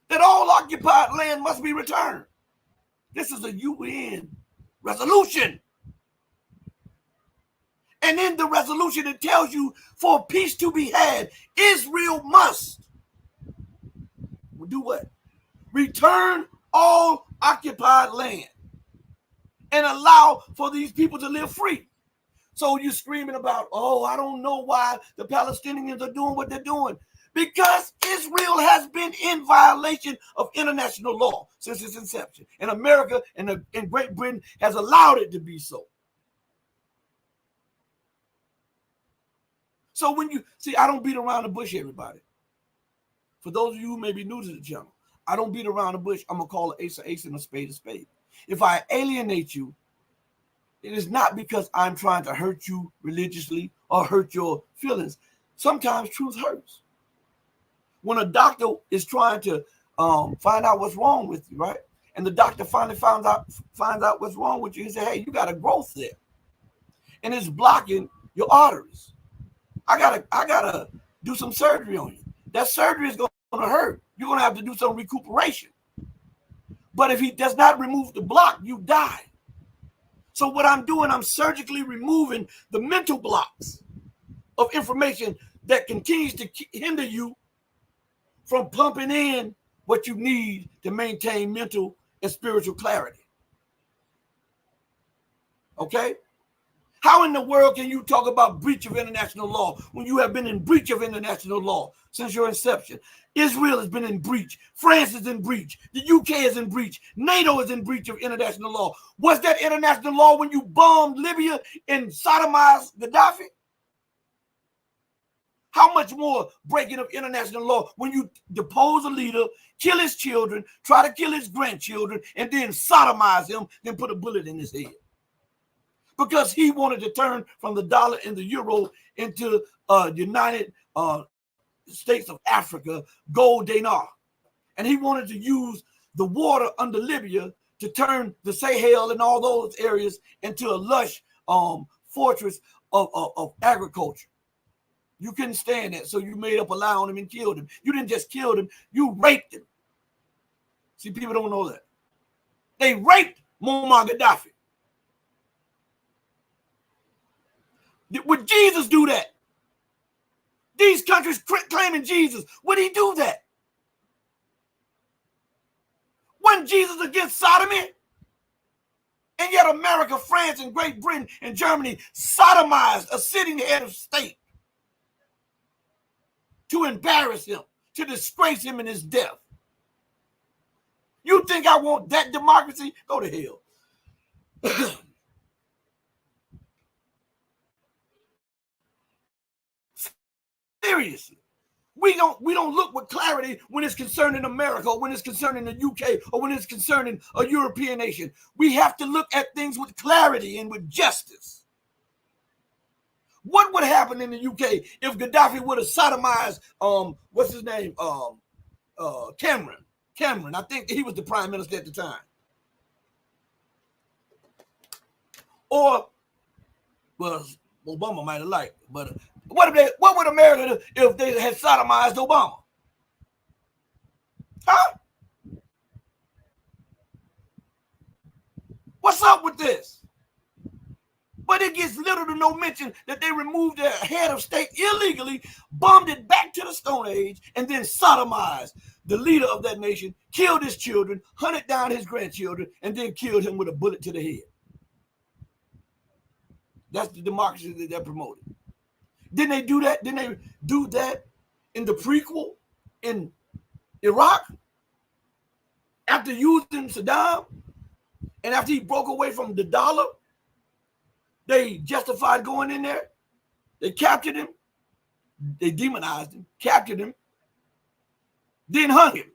that all occupied land must be returned. This is a UN resolution. And in the resolution, it tells you for peace to be had, Israel must do what? Return all occupied land and allow for these people to live free. So you're screaming about, oh, I don't know why the Palestinians are doing what they're doing. Because Israel has been in violation of international law since its inception. And America and Great Britain has allowed it to be so. So when you see, I don't beat around the bush, everybody. For those of you who may be new to the channel, I don't beat around the bush. I'm going to call an ace a ace and a spade. If I alienate you, it is not because I'm trying to hurt you religiously or hurt your feelings. Sometimes truth hurts. When a doctor is trying to find out what's wrong with you, right? And the doctor finally finds out what's wrong with you. He said, hey, you got a growth there. And it's blocking your arteries. I gotta do some surgery on you. That surgery is gonna hurt. You're gonna have to do some recuperation. But if he does not remove the block, you die. So what I'm doing, I'm surgically removing the mental blocks of information that continues to hinder you from pumping in what you need to maintain mental and spiritual clarity. Okay? How in the world can you talk about breach of international law when you have been in breach of international law since your inception? Israel has been in breach. France is in breach. The UK is in breach. NATO is in breach of international law. Was that international law when you bombed Libya and sodomized Gaddafi? How much more breaking of international law when you depose a leader, kill his children, try to kill his grandchildren, and then sodomize him, then put a bullet in his head? Because he wanted to turn from the dollar and the euro into United States of Africa, gold dinar. And he wanted to use the water under Libya to turn the Sahel and all those areas into a lush fortress of agriculture. You couldn't stand that, so you made up a lie on him and killed him. You didn't just kill him, you raped him. See, people don't know that. They raped Muammar Gaddafi. Would Jesus do that? These countries claiming Jesus, would he do that? Wasn't Jesus against sodomy? And yet America, France, and Great Britain and Germany sodomized a sitting head of state to embarrass him, to disgrace him in his death. You think I want that democracy? Go to hell. Seriously. We don't look with clarity when it's concerning America, or when it's concerning the UK, or when it's concerning a European nation. We have to look at things with clarity and with justice. What would happen in the UK if Gaddafi would have sodomized what's his name? Cameron. I think he was the prime minister at the time. Or, well, Obama might have liked it, but what would America do if they had sodomized Obama? Huh? What's up with this? But it gets little to no mention that they removed their head of state illegally, bombed it back to the Stone Age, and then sodomized the leader of that nation, killed his children, hunted down his grandchildren, and then killed him with a bullet to the head. That's the democracy that they're promoting. Didn't they do that? Didn't they do that in the prequel in Iraq? After using Saddam, and after he broke away from the dollar, they justified going in there. They captured him. They demonized him, captured him, then hung him.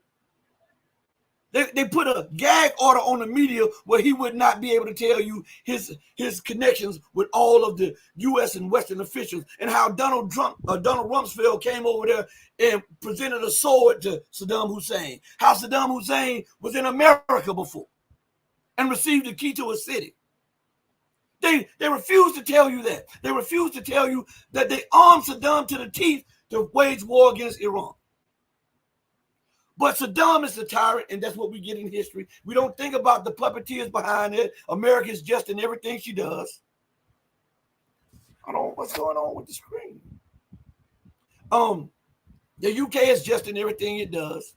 They put a gag order on the media where he would not be able to tell you his connections with all of the U.S. and Western officials, and how Donald Rumsfeld came over there and presented a sword to Saddam Hussein. How Saddam Hussein was in America before and received the key to a city. They refused to tell you that. They refused to tell you that they armed Saddam to the teeth to wage war against Iran. But Saddam is the tyrant, and that's what we get in history. We don't think about the puppeteers behind it. America is just in everything she does. I don't know what's going on with the screen. The UK is just in everything it does.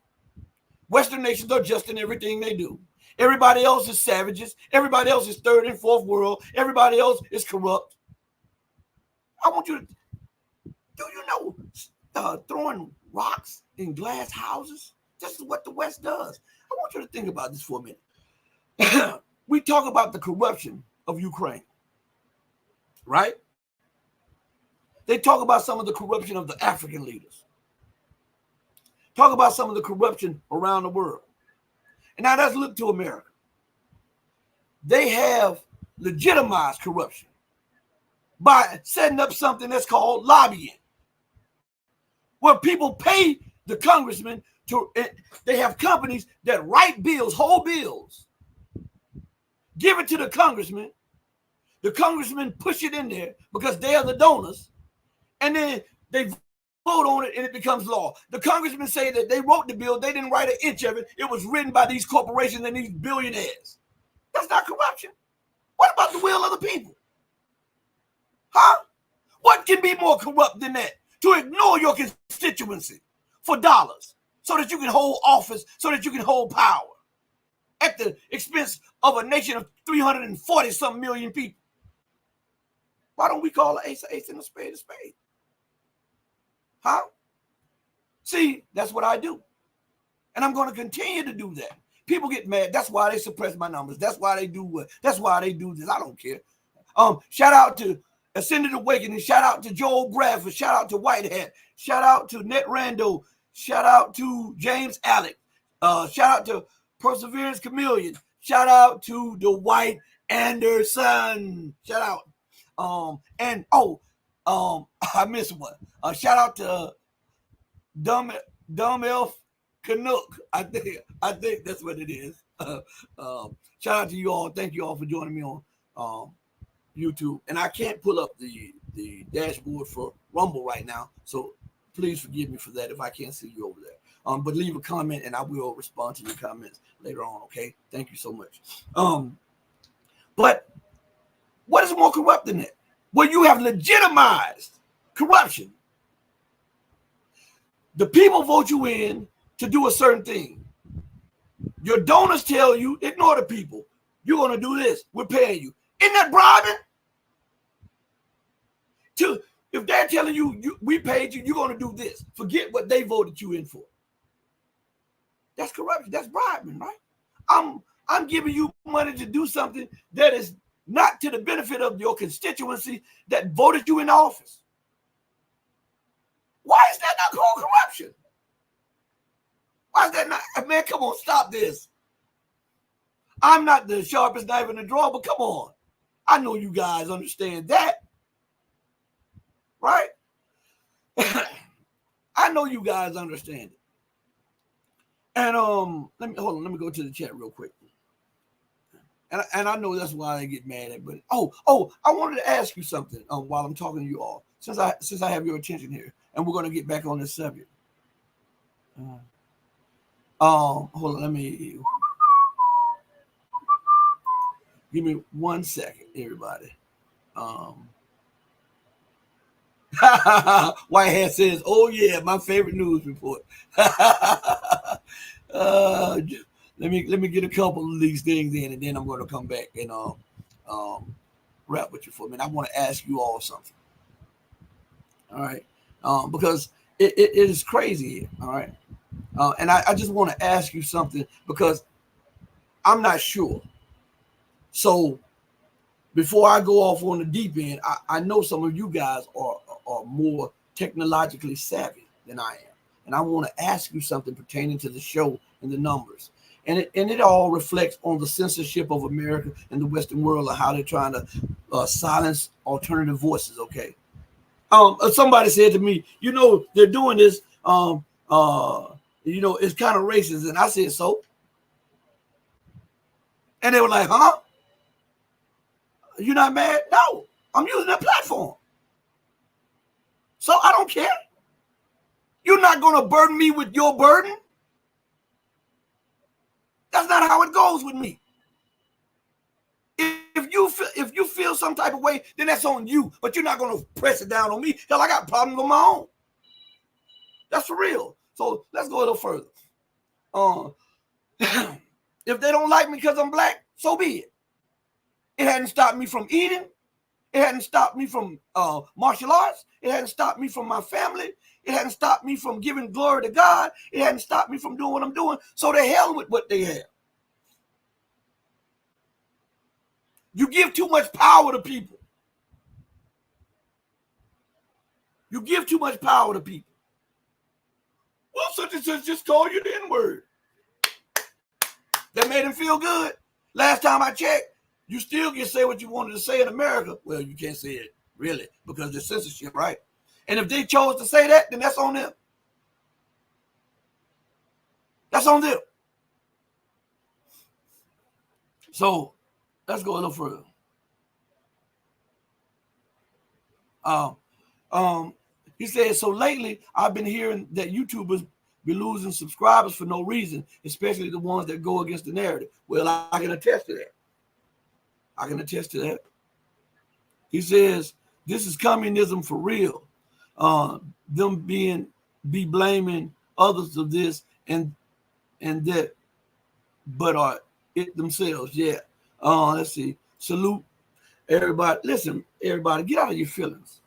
Western nations are just in everything they do. Everybody else is savages. Everybody else is third and fourth world. Everybody else is corrupt. I want you to, do you know throwing rocks in glass houses? This is what the West does. I want you to think about this for a minute. We talk about the corruption of Ukraine, right? They talk about some of the corruption of the African leaders. Talk about some of the corruption around the world. And now let's look to America. They have legitimized corruption by setting up something that's called lobbying, where people pay the congressman they have companies that write bills, whole bills, give it to the congressman push it in there because they are the donors, and then they vote on it and it becomes law. The congressmen say that they wrote the bill, they didn't write an inch of it. It was written by these corporations and these billionaires. That's not corruption. What about the will of the people? Huh? What can be more corrupt than that? To ignore your constituency for dollars so that you can hold office, so that you can hold power at the expense of a nation of 340-some million people. Why don't we call an ace and a spade a spade? Huh? See, that's what I do. And I'm going to continue to do that. People get mad. That's why they suppress my numbers. That's why they do what? That's why they do this. I don't care. Shout out to Ascended Awakening. Shout out to Joel Bradford. Shout out to Whitehead. Shout out to Net Rando. Shout out to James Alec. Shout out to Perseverance Chameleon. Shout out to Dwight Anderson. Shout out. I missed one. Shout out to Dumb Elf Canuck. I think that's what it is. Shout out to you all. Thank you all for joining me on YouTube. And I can't pull up the dashboard for Rumble right now, so please forgive me for that if I can't see you over there. But leave a comment and I will respond to your comments later on. Okay, thank you so much. But what is more corrupt than that? Well, you have legitimized corruption. The people vote you in to do a certain thing. Your donors tell you, ignore the people. You're going to do this. We're paying you. Isn't that bribing? If they're telling you, we paid you, you're going to do this. Forget what they voted you in for. That's corruption. That's bribing, right? I'm giving you money to do something that is not to the benefit of your constituency that voted you in office. Why is that not called corruption? Why is that not? Man, come on, stop this. I'm not the sharpest knife in the drawer, but come on. I know you guys understand that, right? I know you guys understand it. And let me go to the chat real quick. And I know that's why I get mad at. But I wanted to ask you something while I'm talking to you all, since I have your attention here, and we're gonna get back on this subject. Hold on, let me give me 1 second, everybody. Whitehead says, "Oh yeah, my favorite news report." Let me get a couple of these things in, and then I'm going to come back and rap with you for a minute. I want to ask you all something. All right, because it is crazy here. All right, and I just want to ask you something because I'm not sure. So before I go off on the deep end, I know some of you guys are more technologically savvy than I am, and I want to ask you something pertaining to the show and the numbers. And it all reflects on the censorship of America and the Western world and how they're trying to silence alternative voices. Okay. Somebody said to me, they're doing this. It's kind of racist, and I said so. And they were like, "Huh? You're not mad?" No, I'm using that platform, so I don't care. You're not going to burden me with your burden. That's not how it goes with me. If you feel some type of way, then that's on you. But you're not going to press it down on me. Hell, I got problems of my own. That's for real. So let's go a little further. If they don't like me because I'm black, so be it. It hadn't stopped me from eating. It hadn't stopped me from martial arts. It hadn't stopped me from my family. It hadn't stopped me from giving glory to God. It hadn't stopped me from doing what I'm doing. So the hell with what they have. You give too much power to people. You give too much power to people. Well, such and such just called you the N-word. That made him feel good. Last time I checked, you still can say what you wanted to say in America. Well, you can't say it, really, because there's censorship, right? And if they chose to say that, then that's on them. That's on them. So let's go a little further. He said, so lately I've been hearing that YouTubers be losing subscribers for no reason, especially the ones that go against the narrative. Well, I can attest to that. I can attest to that. He says, this is communism for real. Them be blaming others of this and that, but are it themselves. Yeah. Let's see. Salute everybody. Listen, everybody, get out of your feelings.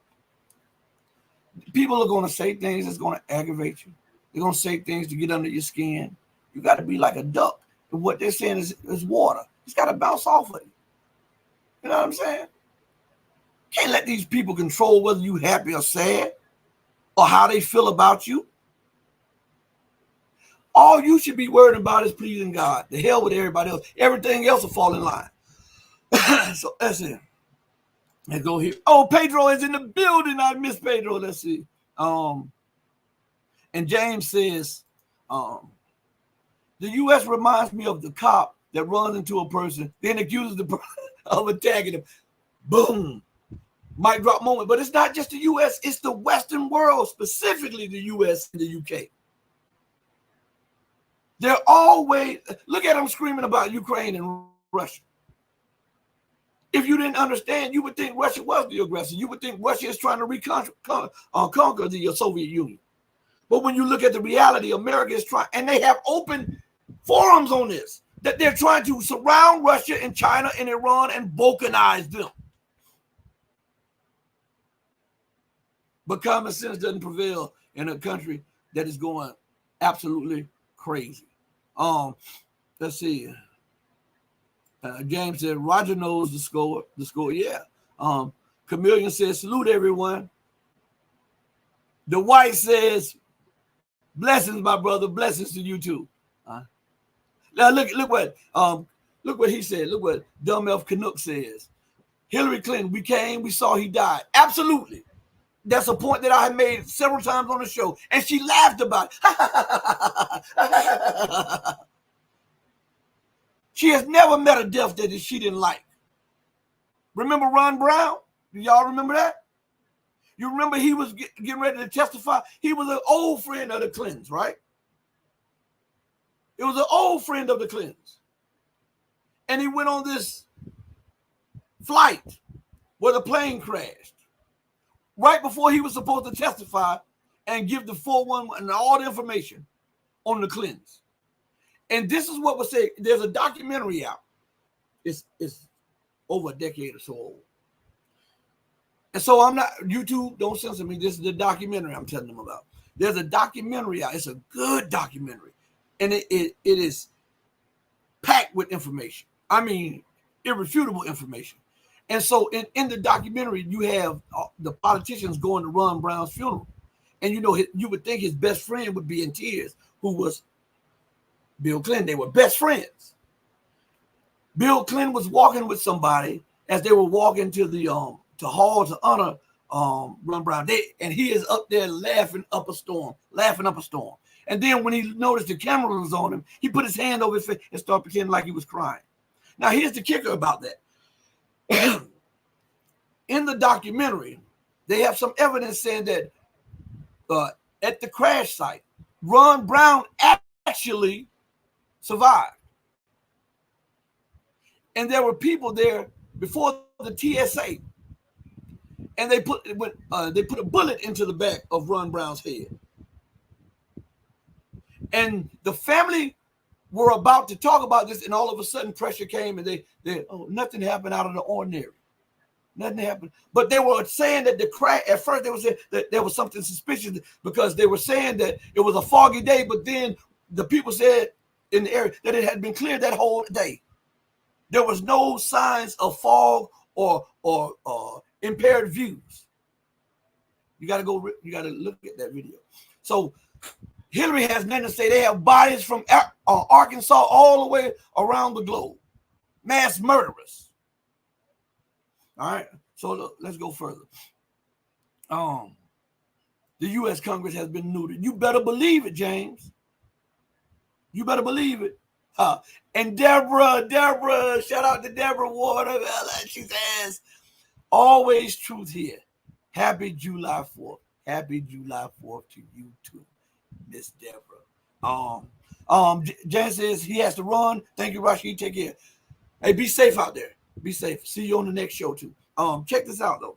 People are going to say things that's going to aggravate you. They're going to say things to get under your skin. You got to be like a duck. And what they're saying is water. It's got to bounce off of you. You know what I'm saying? Can't let these people control whether you're happy or sad or how they feel about you. All you should be worried about is pleasing God. The hell with everybody else. Everything else will fall in line. So that's it. Let's go here. Oh, Pedro is in the building. I miss Pedro. Let's see. And James says, the U.S. reminds me of the cop that runs into a person, then accuses the person of attacking him. Boom. Mic drop moment. But it's not just the U.S. It's the Western world, specifically the U.S. and the U.K. They're always, look at them screaming about Ukraine and Russia. If you didn't understand, you would think Russia was the aggressor. You would think Russia is trying to conquer the Soviet Union. But when you look at the reality, America is trying, and they have open forums on this, that they're trying to surround Russia and China and Iran and balkanize them. But common sense doesn't prevail in a country that is going absolutely crazy. Let's see. James said Roger knows the score. Yeah. Chameleon says salute everyone. The White says blessings, my brother. Blessings to you too. Now look what he said. Look what Dumb Elf Canuck says. Hillary Clinton, we came, we saw, he died. Absolutely. That's a point that I have made several times on the show, and she laughed about it. She has never met a death that she didn't like. Remember Ron Brown? Do y'all remember that? You remember he was getting ready to testify? He was an old friend of the Clintons, right? It was an old friend of the Clintons. And he went on this flight where the plane crashed right before he was supposed to testify and give the 411 and all the information on the Clintons. And this is what was said. There's a documentary out. It's over a decade or so old. And so I'm not, YouTube, don't censor me. This is the documentary I'm telling them about. There's a documentary out. It's a good documentary. And it is packed with information. I mean, irrefutable information. And so in the documentary, you have the politicians going to Ron Brown's funeral. And you would think his best friend would be in tears, who was Bill Clinton. They were best friends. Bill Clinton was walking with somebody as they were walking to the to hall to honor Ron Brown. And he is up there laughing up a storm. And then when he noticed the camera was on him, he put his hand over his face and started pretending like he was crying. Now, here's the kicker about that. In the documentary, they have some evidence saying that at the crash site, Ron Brown actually survived. And there were people there before the TSA, and they put a bullet into the back of Ron Brown's head. And the family were about to talk about this, and all of a sudden pressure came, and nothing happened out of the ordinary. Nothing happened. But they were saying that the crash, at first they were saying that there was something suspicious because they were saying that it was a foggy day, but then the people said in the area that it had been clear that whole day. There was no signs of fog or impaired views. You got to look at that video. So Hillary has nothing to say. They have bodies from Arkansas all the way around the globe. Mass murderers. All right. So look, let's go further. The U.S. Congress has been neutered. You better believe it, James. You better believe it. And Deborah, shout out to Deborah Water. She says, always truth here. Happy July 4th. Happy July 4th to you too, Miss Deborah. Jan says he has to run. Thank you, Rashid. Take care. Hey, be safe out there. Be safe. See you on the next show too. Check this out though.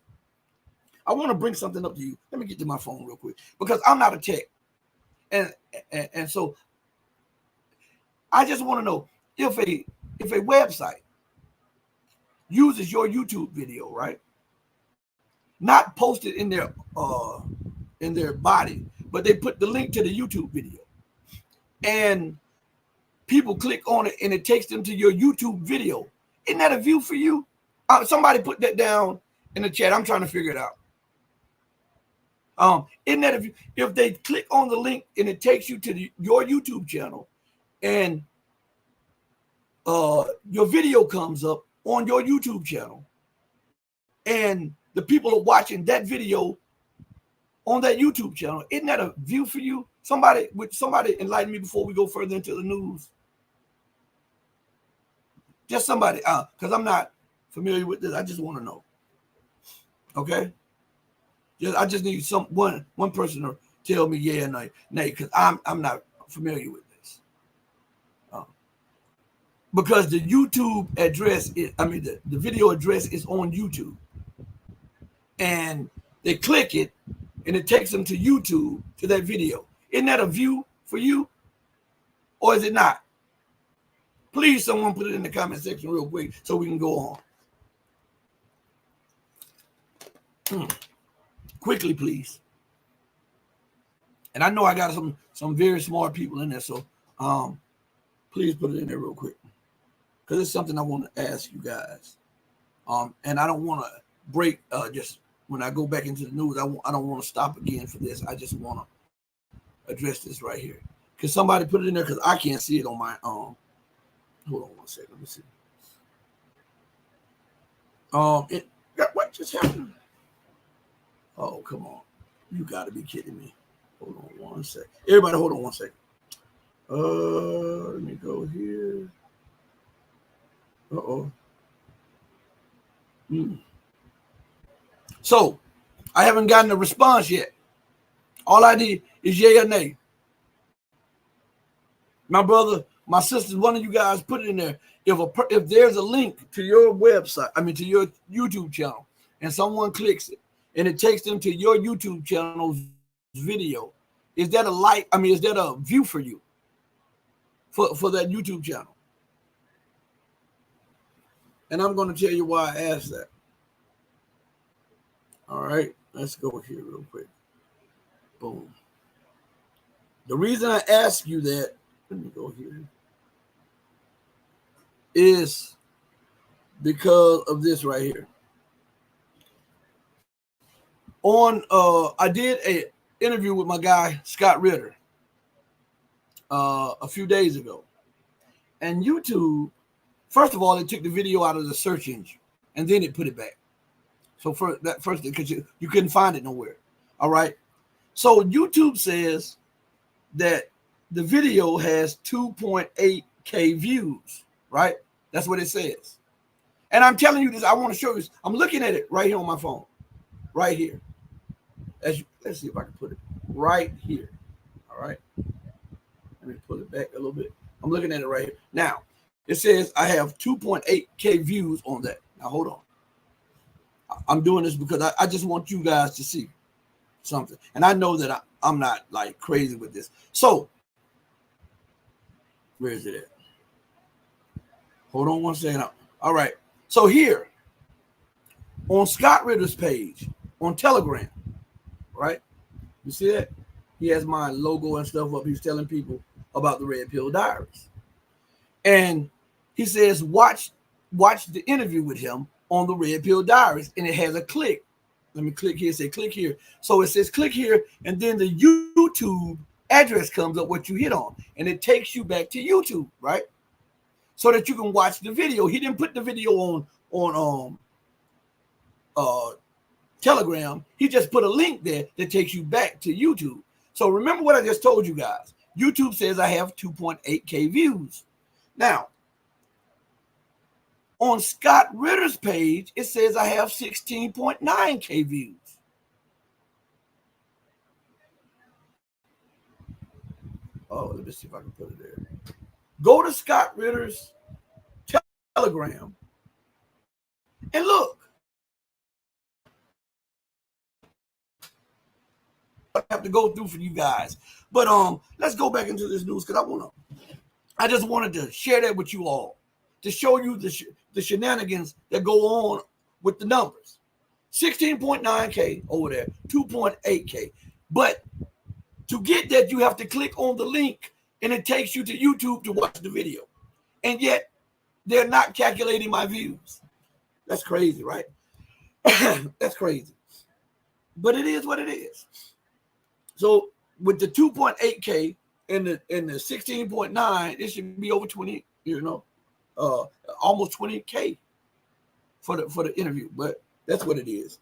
I want to bring something up to you. Let me get to my phone real quick because I'm not a tech, and so I just want to know if a website uses your YouTube video, right? Not posted in their body, but they put the link to the YouTube video, and people click on it, and it takes them to your YouTube video. Isn't that a view for you? Somebody put that down in the chat. I'm trying to figure it out. Isn't that a view? If they click on the link and it takes you to your YouTube channel, and your video comes up on your YouTube channel, and the people are watching that video on that YouTube channel, isn't that a view for you? Somebody enlighten me before we go further into the news. Just somebody, because I'm not familiar with this. I just want to know. Okay? I just need one person to tell me yeah or nay, because I'm not familiar with this. Because the YouTube address the video address is on YouTube. And they click it, and it takes them to YouTube, to that video. Isn't that a view for you? Or is it not? Please, someone put it in the comment section real quick so we can go on. Quickly, please. And I know I got some very smart people in there, so Please put it in there real quick, because it's something I want to ask you guys. And I don't want to break just when I go back into the news. I don't want to stop again for this. I just want to address this right here. Can somebody put it in there, because I can't see it on my hold on one second. Let me see. What just happened? Oh, come on. You got to be kidding me. Hold on one second. Everybody, hold on one second. Let me go here. Uh-oh. So, I haven't gotten a response yet. All I need is yay or nay. My brother, my sisters, one of you guys put it in there. If there's a link to your website, to your YouTube channel, and someone clicks it, and it takes them to your YouTube channel's video, is that is that a view for you for that YouTube channel? And I'm going to tell you why I asked that. All right, let's go here real quick. Boom. The reason I ask you that, let me go here, is because of this right here. I did an interview with my guy Scott Ritter a few days ago, and YouTube, first of all, it took the video out of the search engine, and then it put it back. So first, because you couldn't find it nowhere. All right. So YouTube says that the video has 2.8K views, right? That's what it says. And I'm telling you this, I want to show you this. I'm looking at it right here on my phone, right here. Let's see if I can put it right here. All right. Let me pull it back a little bit. I'm looking at it right here. Now, it says I have 2.8K views on that. Now, hold on. I'm doing this because I just want you guys to see something. And I know that I'm not like crazy with this. So, where is it at? Hold on one second. All right. So here, on Scott Ritter's page, on Telegram, right? You see that? He has my logo and stuff up. He's telling people about the Red Pill Diaries. And he says, watch the interview with him on the Red Pill Diaries. And it has a click. Let me click here, say click here. So it says click here, and then the YouTube address comes up, what you hit on, and it takes you back to YouTube, right? So that you can watch the video. He didn't put the video on Telegram. He just put a link there that takes you back to YouTube. So remember what I just told you guys. YouTube says I have 2.8K views. Now, on Scott Ritter's page, it says I have 16.9K views. Oh, let me see if I can put it there. Go to Scott Ritter's Telegram and look. I have to go through for you guys. But let's go back into this news because I just wanted to share that with you all to show you the shenanigans that go on with the numbers. 16.9K over there, 2.8K. But to get that, you have to click on the link and it takes you to YouTube to watch the video. And yet they're not calculating my views. That's crazy, right? That's crazy. But it is what it is. So with the 2.8K and the 16.9, it should be over 20, almost 20K for the interview. But that's what it is.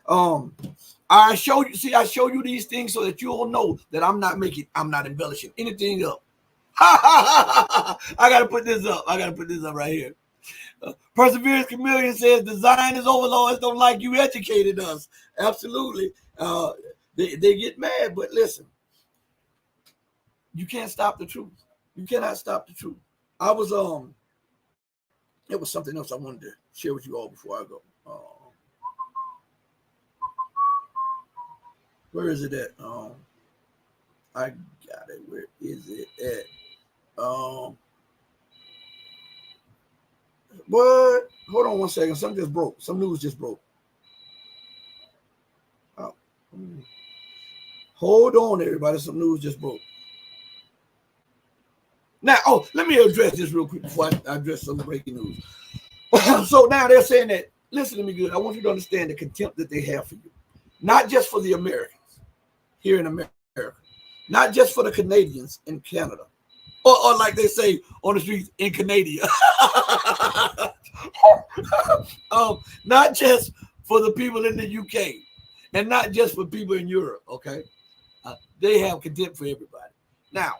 I show you these things so that you all know that I'm not embellishing anything up. I gotta put this up. Right here. Perseverance Chameleon says the Zionist overlords don't like you educated us. Absolutely. They get mad, but listen, you can't stop the truth. You cannot stop the truth. It was something else I wanted to share with you all before I go. Where is it at? I got it. Where is it at? What? Hold on one second. Something just broke. Some news just broke. Oh. Hold on, everybody. Some news just broke. Now, let me address this real quick before I address some breaking news. So now they're saying that, listen to me good, I want you to understand the contempt that they have for you. Not just for the Americans here in America, not just for the Canadians in Canada, or like they say on the streets, in Canada. Not just for the people in the UK, and not just for people in Europe, okay? They have contempt for everybody. Now,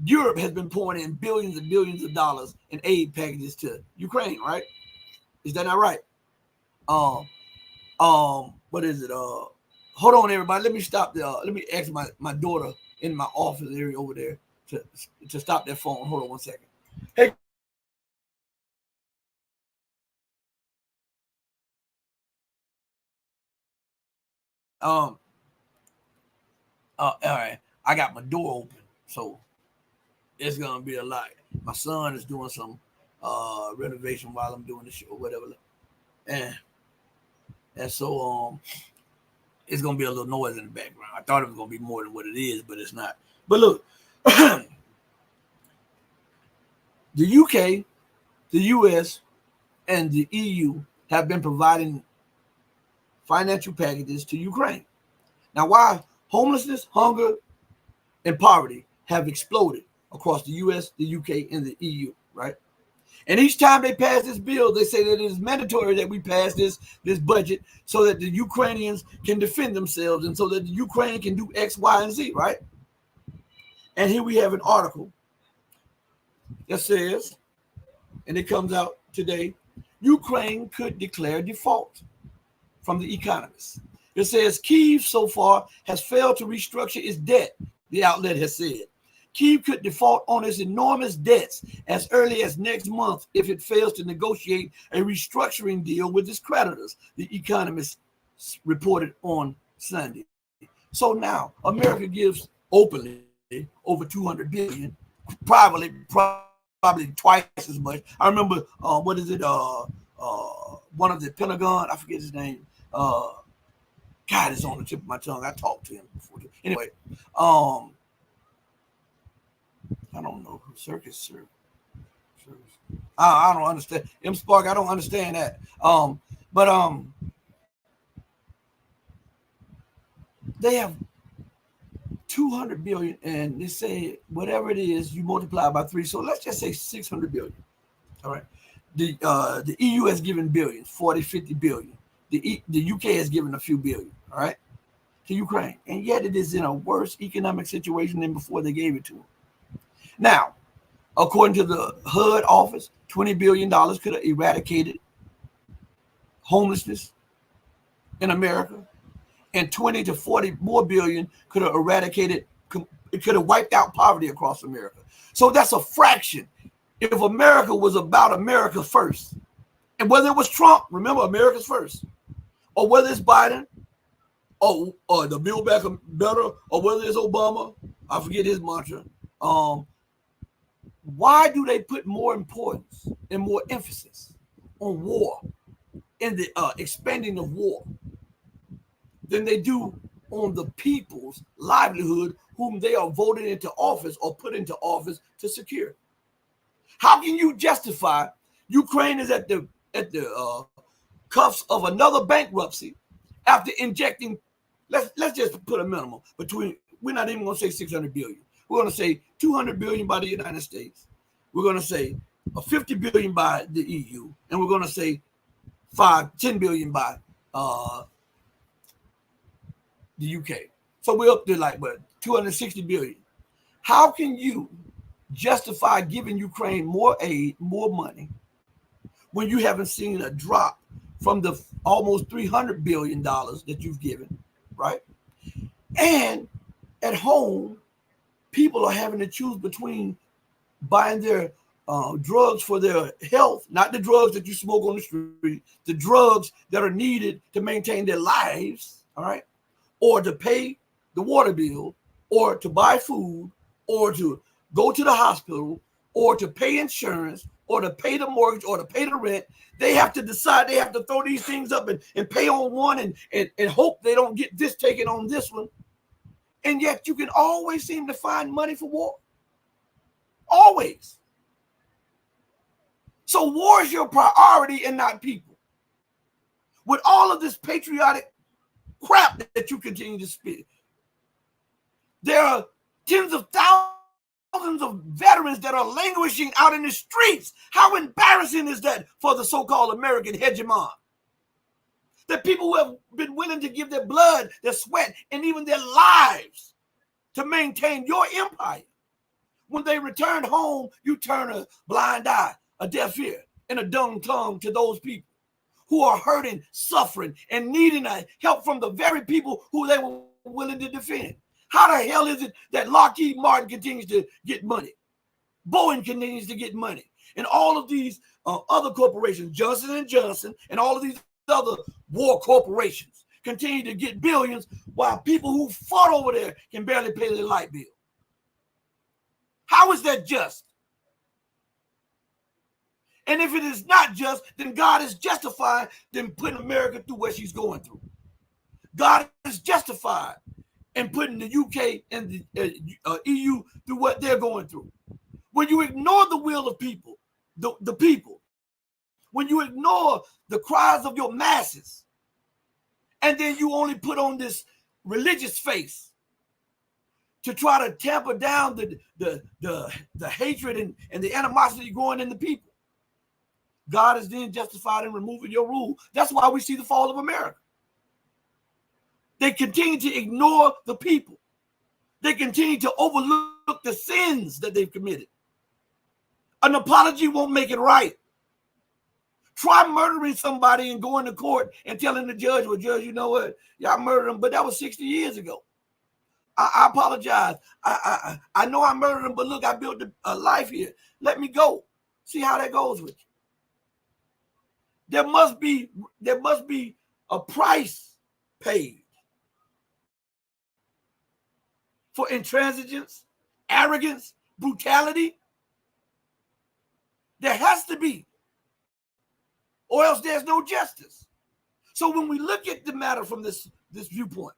Europe has been pouring in billions and billions of dollars in aid packages to Ukraine, right? Is that not right? What is it? Hold on, everybody. Let me stop there. Let me ask my daughter in my office area over there to stop that phone. Hold on one second. Hey. All right. I got my door open, so it's gonna be a lot. My son is doing some renovation while I'm doing the show, whatever. And so it's gonna be a little noise in the background. I thought it was gonna be more than what it is, but it's not. But look, the UK, the US, and the EU have been providing financial packages to Ukraine. Now, why homelessness, hunger, and poverty have exploded across the US, the UK, and the EU, right? And each time they pass this bill, they say that it is mandatory that we pass this budget so that the Ukrainians can defend themselves and so that the Ukraine can do X, Y, and Z, right? And here we have an article that says, and it comes out today, Ukraine could declare default, from The Economist. It says Kyiv so far has failed to restructure its debt, the outlet has said. Kyiv could default on its enormous debts as early as next month if it fails to negotiate a restructuring deal with its creditors, The Economist reported on Sunday. So now America gives openly over $200 billion, probably twice as much. I remember one of the Pentagon, I forget his name. God, it's on the tip of my tongue. I talked to him before. Anyway, I don't know who Circus. I don't understand. M Spark, I don't understand that. But they have 200 billion, and they say whatever it is, you multiply by 3. So let's just say 600 billion. All right. The EU has given billions, 40, 50 billion. The UK has given a few billion, all right, to Ukraine. And yet it is in a worse economic situation than before they gave it to them. Now, according to the HUD office, $20 billion could have eradicated homelessness in America, and 20 to 40 more billion could have eradicated, it could have wiped out poverty across America. So that's a fraction. If America was about America first, and whether it was Trump, remember, America's first, or whether it's Biden, or the Build Back Better, or whether it's Obama, I forget his mantra. Why do they put more importance and more emphasis on war, in the expanding of war, than they do on the people's livelihood, whom they are voted into office or put into office to secure? How can you justify Ukraine is at the cuffs of another bankruptcy after injecting, let's just put a minimum between, we're not even going to say 600 billion. We're going to say 200 billion by the United States. We're going to say 50 billion by the EU, and we're going to say 10 billion by the UK. So we're up to like what, 260 billion. How can you justify giving Ukraine more aid, more money, when you haven't seen a drop from the almost $300 billion that you've given, right? And at home, people are having to choose between buying their drugs for their health, not the drugs that you smoke on the street, the drugs that are needed to maintain their lives, all right? Or to pay the water bill, or to buy food, or to go to the hospital, or to pay insurance, or to pay the mortgage, or to pay the rent. They have to decide, they have to throw these things up and pay on one and hope they don't get this taken on this one. And yet you can always seem to find money for war. Always. So war is your priority and not people. With all of this patriotic crap that you continue to spit, there are tens of thousands of veterans that are languishing out in the streets. How embarrassing is that for the so-called American hegemon? That people who have been willing to give their blood, their sweat, and even their lives to maintain your empire. When they return home, you turn a blind eye, a deaf ear, and a dumb tongue to those people who are hurting, suffering, and needing help from the very people who they were willing to defend. How the hell is it that Lockheed Martin continues to get money? Boeing continues to get money. And all of these other corporations, Johnson & Johnson, and all of these other war corporations continue to get billions while people who fought over there can barely pay their light bill. How is that just? And if it is not just, then God is justified in putting America through what she's going through. God is justified in putting the UK and the EU through what they're going through. When you ignore the will of people, the people, when you ignore the cries of your masses, and then you only put on this religious face to try to tamper down the hatred and the animosity growing in the people, God is then justified in removing your rule. That's why we see the fall of America. They continue to ignore the people. They continue to overlook the sins that they've committed. An apology won't make it right. Try murdering somebody and going to court and telling the judge, well, judge, you know what? Yeah, I murdered him, but that was 60 years ago. I apologize. I know I murdered him, but look, I built a life here. Let me go. See how that goes with you. There must be a price paid for intransigence, arrogance, brutality. There has to be, or else there's no justice. So when we look at the matter from this viewpoint,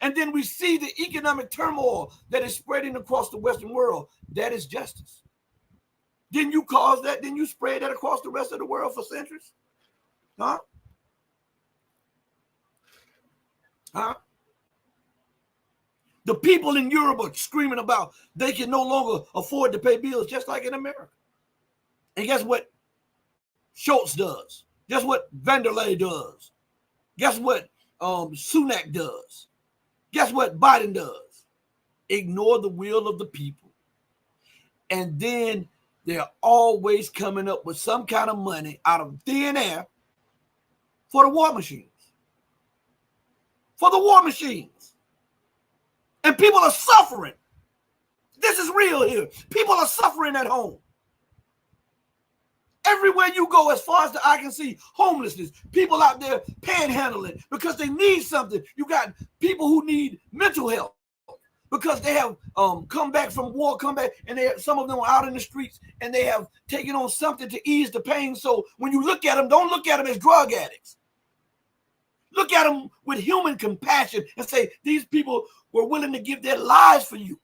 and then we see the economic turmoil that is spreading across the Western world, that is justice. Didn't you cause that? Didn't you spread that across the rest of the world for centuries? Huh? Huh? The people in Europe are screaming about they can no longer afford to pay bills, just like in America. And guess what Schultz does? Guess what Vanderlei does? Guess what Sunak does? Guess what Biden does? Ignore the will of the people. And then they're always coming up with some kind of money out of thin air for the war machines. For the war machines. And people are suffering. This is real here. People are suffering at home. Everywhere you go, as far as the eye can see, homelessness, people out there panhandling because they need something. You got people who need mental health because they have come back from war, and some of them are out in the streets, and they have taken on something to ease the pain. So when you look at them, don't look at them as drug addicts. Look at them with human compassion and say, these people were willing to give their lives for you.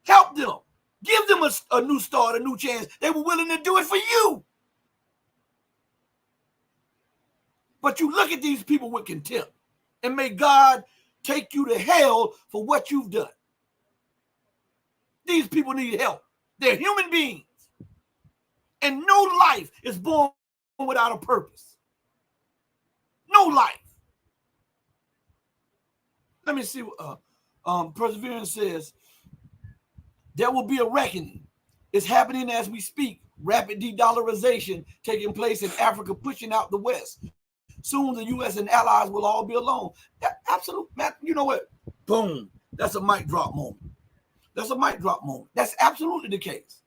Help them. Give them a new start, a new chance. They were willing to do it for you. But you look at these people with contempt, and may God take you to hell for what you've done. These people need help. They're human beings. And no life is born without a purpose. No life. Let me see what Perseverance says. There will be a reckoning. It's happening as we speak. Rapid de-dollarization taking place in Africa, pushing out the West. Soon the U.S. and allies will all be alone. Absolute, you know what? Boom. That's a mic drop moment. That's a mic drop moment. That's absolutely the case.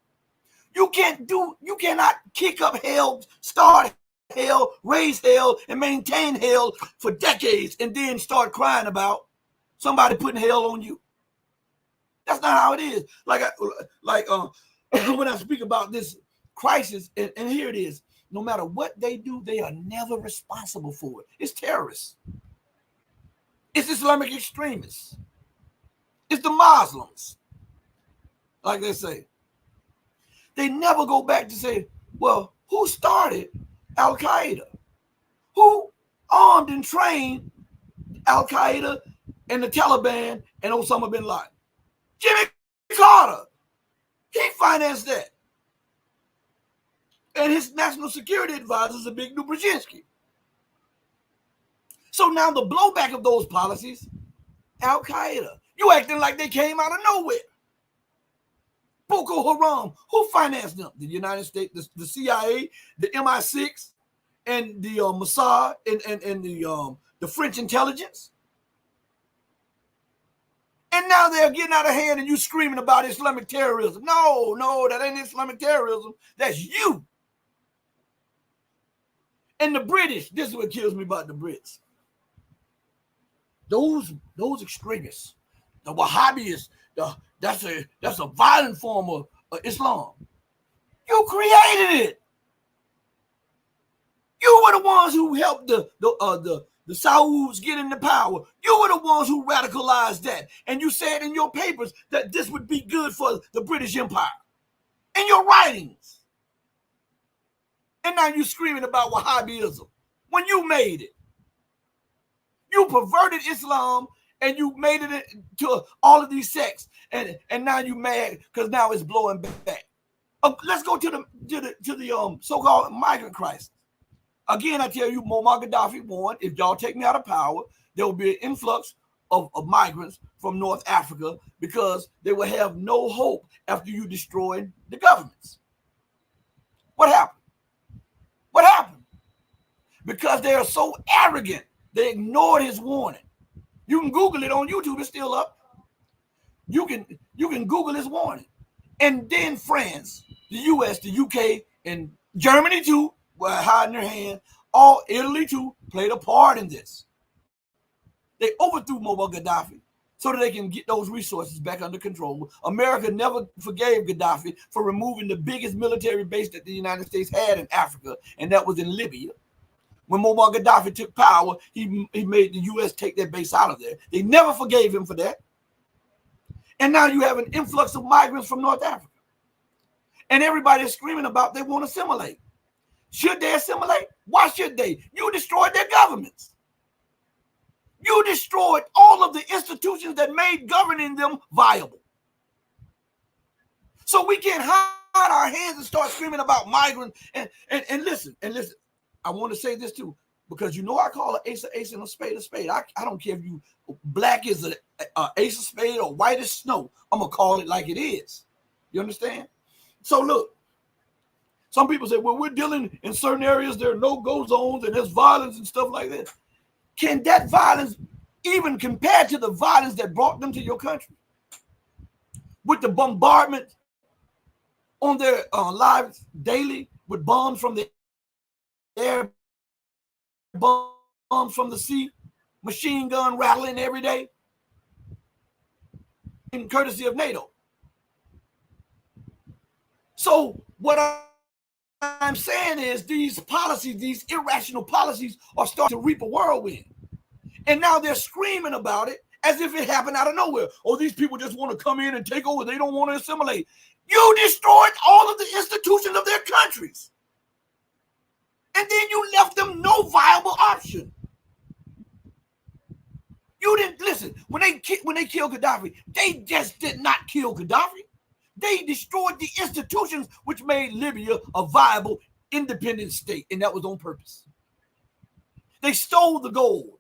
You cannot kick up hell, start hell, raise hell, and maintain hell for decades and then start crying about somebody putting hell on you. That's not how it is. When I speak about this crisis, and here it is, no matter what they do, they are never responsible for it. It's terrorists. It's Islamic extremists. It's the Muslims, like they say. They never go back to say, well, who started Al Qaeda? Who armed and trained Al Qaeda and the Taliban and Osama bin Laden? Jimmy Carter. He financed that. And his national security advisor is a big Brzezinski. So now the blowback of those policies, Al Qaeda, you acting like they came out of nowhere. Boko Haram, who financed them? The United States, the CIA, the MI6, and the Mossad, and the French intelligence. And now they're getting out of hand, and you screaming about Islamic terrorism. No, that ain't Islamic terrorism. That's you. And the British, this is what kills me about the Brits. Those extremists, the Wahhabis, that's a violent form of Islam. You created it. You were the ones who helped the Sauds get into power. You were the ones who radicalized that. And you said in your papers that this would be good for the British Empire. In your writings. And now you're screaming about Wahhabism when you made it. You perverted Islam and you made it to all of these sects. And now you mad because now it's blowing back. Let's go to the so-called migrant crisis. Again, I tell you, Muammar Gaddafi warned, if y'all take me out of power, there will be an influx of migrants from North Africa because they will have no hope after you destroy the governments. What happened? What happened? Because they are so arrogant, they ignored his warning. You can Google it on YouTube, it's still up. You can Google his warning. And then France, the US, the UK, and Germany too, were hiding their hand. All Italy too played a part in this. They overthrew Muammar Gaddafi so that they can get those resources back under control. America never forgave Gaddafi for removing the biggest military base that the United States had in Africa, and that was in Libya. When Muammar Gaddafi took power, he made the U.S. take that base out of there. They never forgave him for that. And now you have an influx of migrants from North Africa. And everybody is screaming about they want to assimilate. Should they assimilate? Why should they? You destroyed their governments. You destroyed all of the institutions that made governing them viable. So we can't hide our hands and start screaming about migrants. And listen, I want to say this too, because you know I call an ace and a spade a spade. I don't care if you black is an ace of spade or white as snow. I'm going to call it like it is. You understand? So look, some people say, well, we're dealing in certain areas, there are no-go zones and there's violence and stuff like that. Can that violence even compare to the violence that brought them to your country? With the bombardment on their lives daily, with bombs from the air, bombs from the sea, machine gun rattling every day, in courtesy of NATO. So what I'm saying is these policies, these irrational policies are starting to reap a whirlwind. And now they're screaming about it as if it happened out of nowhere. Oh, these people just want to come in and take over. They don't want to assimilate. You destroyed all of the institutions of their countries. And then you left them no viable option. You didn't listen. When they killed Gaddafi, they just did not kill Gaddafi. They destroyed the institutions which made Libya a viable independent state, and that was on purpose. They stole the gold,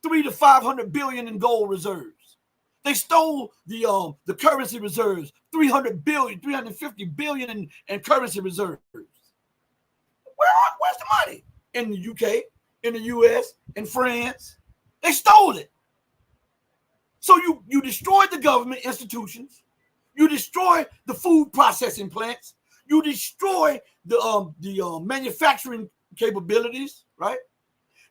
300 to 500 billion in gold reserves. They stole the currency reserves, 300 billion, 350 billion in currency reserves. Where's the money? In the UK, in the US, in France. They stole it. So you destroyed the government institutions. You destroy the food processing plants. You destroy the manufacturing capabilities, right?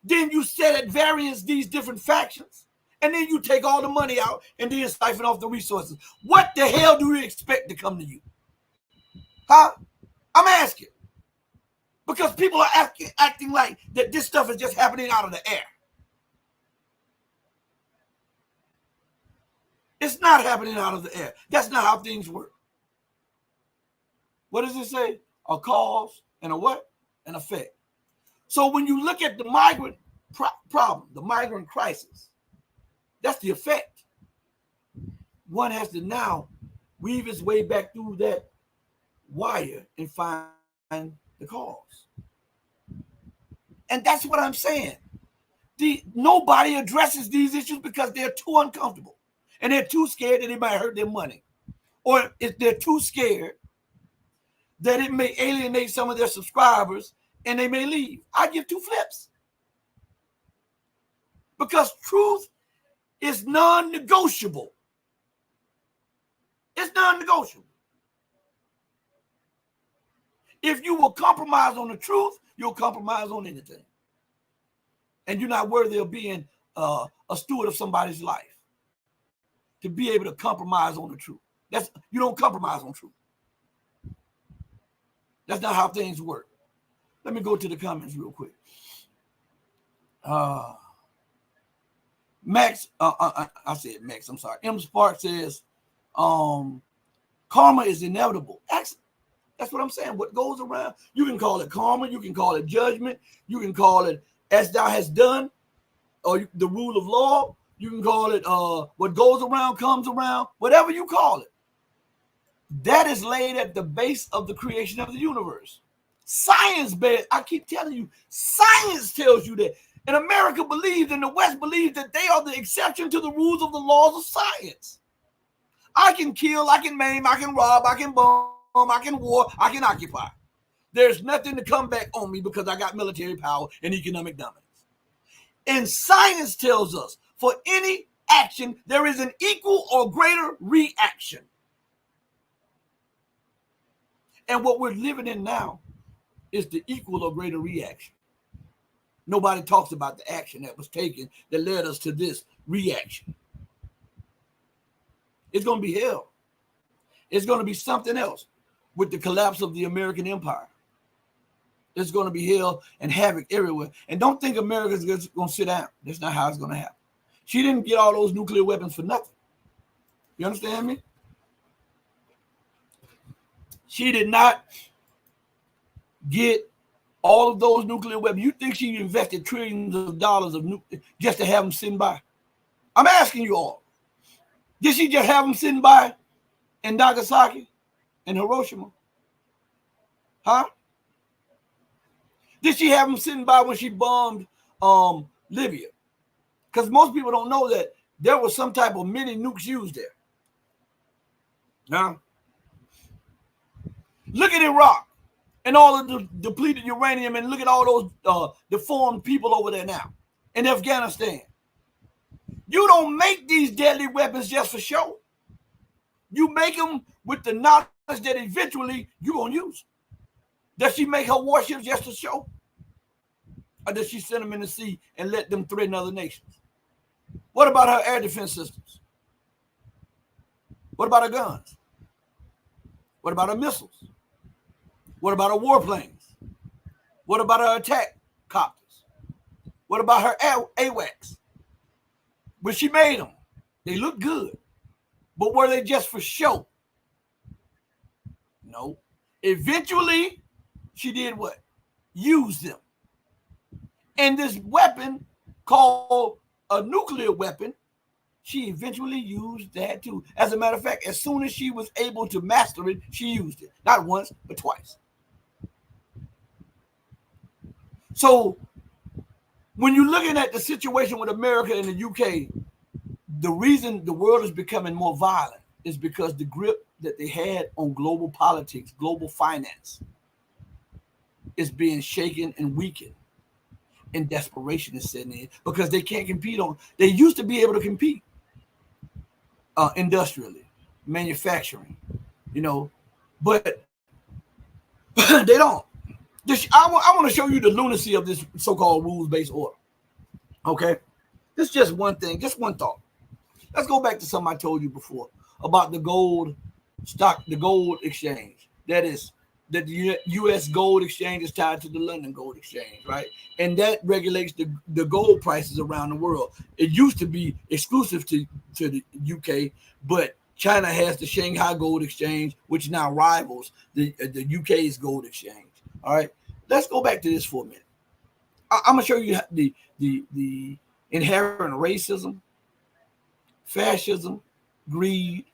Then you set at variance these different factions. And then you take all the money out and then siphon off the resources. What the hell do you expect to come to you? Huh? I'm asking. Because people are acting like that this stuff is just happening out of the air. It's not happening out of the air. That's not how things work. What does it say? A cause and a what? An effect. So when you look at the migrant problem, the migrant crisis, that's the effect. One has to now weave its way back through that wire and find the cause. And that's what I'm saying. Nobody addresses these issues because they're too uncomfortable and they're too scared that it might hurt their money, or if they're too scared that it may alienate some of their subscribers and they may leave. I give two flips, because truth is non-negotiable. It's non-negotiable. If you will compromise on the truth, you'll compromise on anything. And you're not worthy of being a steward of somebody's life, to be able to compromise on the truth. You don't compromise on truth. That's not how things work. Let me go to the comments real quick. Max, I said Max, I'm sorry. M. Spark says, karma is inevitable. That's what I'm saying. What goes around, you can call it karma, you can call it judgment, you can call it as thou hast done, or the rule of law, you can call it what goes around comes around, whatever you call it. That is laid at the base of the creation of the universe. Science, I keep telling you, science tells you that. And America believes, and the West believes, that they are the exception to the rules of the laws of science. I can kill, I can maim, I can rob, I can bomb, I can war, I can occupy. There's nothing to come back on me because I got military power and economic dominance. And science tells us for any action, there is an equal or greater reaction. And what we're living in now is the equal or greater reaction. Nobody talks about the action that was taken that led us to this reaction. It's going to be hell. It's going to be something else with the collapse of the American empire. It's going to be hell and havoc everywhere. And don't think America's just going to sit down. That's not how it's going to happen. She didn't get all those nuclear weapons for nothing. You understand me? She did not get all of those nuclear weapons. You think she invested trillions of dollars just to have them sitting by? I'm asking you all. Did she just have them sitting by in Nagasaki and Hiroshima? Huh? Did she have them sitting by when she bombed Libya? Because most people don't know that there was some type of mini nukes used there. Now, look at Iraq and all of the depleted uranium, and look at all those deformed people over there now in Afghanistan. You don't make these deadly weapons just for show. You make them with the knowledge that eventually you're going to use. Does she make her warships just to show? Or does she send them in the sea and let them threaten other nations? What about her air defense systems? What about her guns? What about her missiles? What about her warplanes? What about her attack copters? What about her AWACS? When she made them, they look good. But were they just for show? No. Eventually, she did what? Use them. And this weapon called a nuclear weapon, she eventually used that too. As a matter of fact, as soon as she was able to master it, she used it. Not once, but twice. So when you're looking at the situation with America and the UK, the reason the world is becoming more violent is because the grip that they had on global politics, global finance, is being shaken and weakened. And desperation is setting in because they can't compete on. They used to be able to compete industrially, manufacturing, but they don't. I want to show you the lunacy of this so-called rules-based order. Okay, this is just one thing, just one thought. Let's go back to something I told you before about the gold exchange. That the U.S. gold exchange is tied to the London gold exchange, right? And that regulates the gold prices around the world. It used to be exclusive to the UK, but China has the Shanghai Gold Exchange, which now rivals the UK's gold exchange. All right, let's go back to this for a minute. I'm gonna show you the inherent racism, fascism, greed,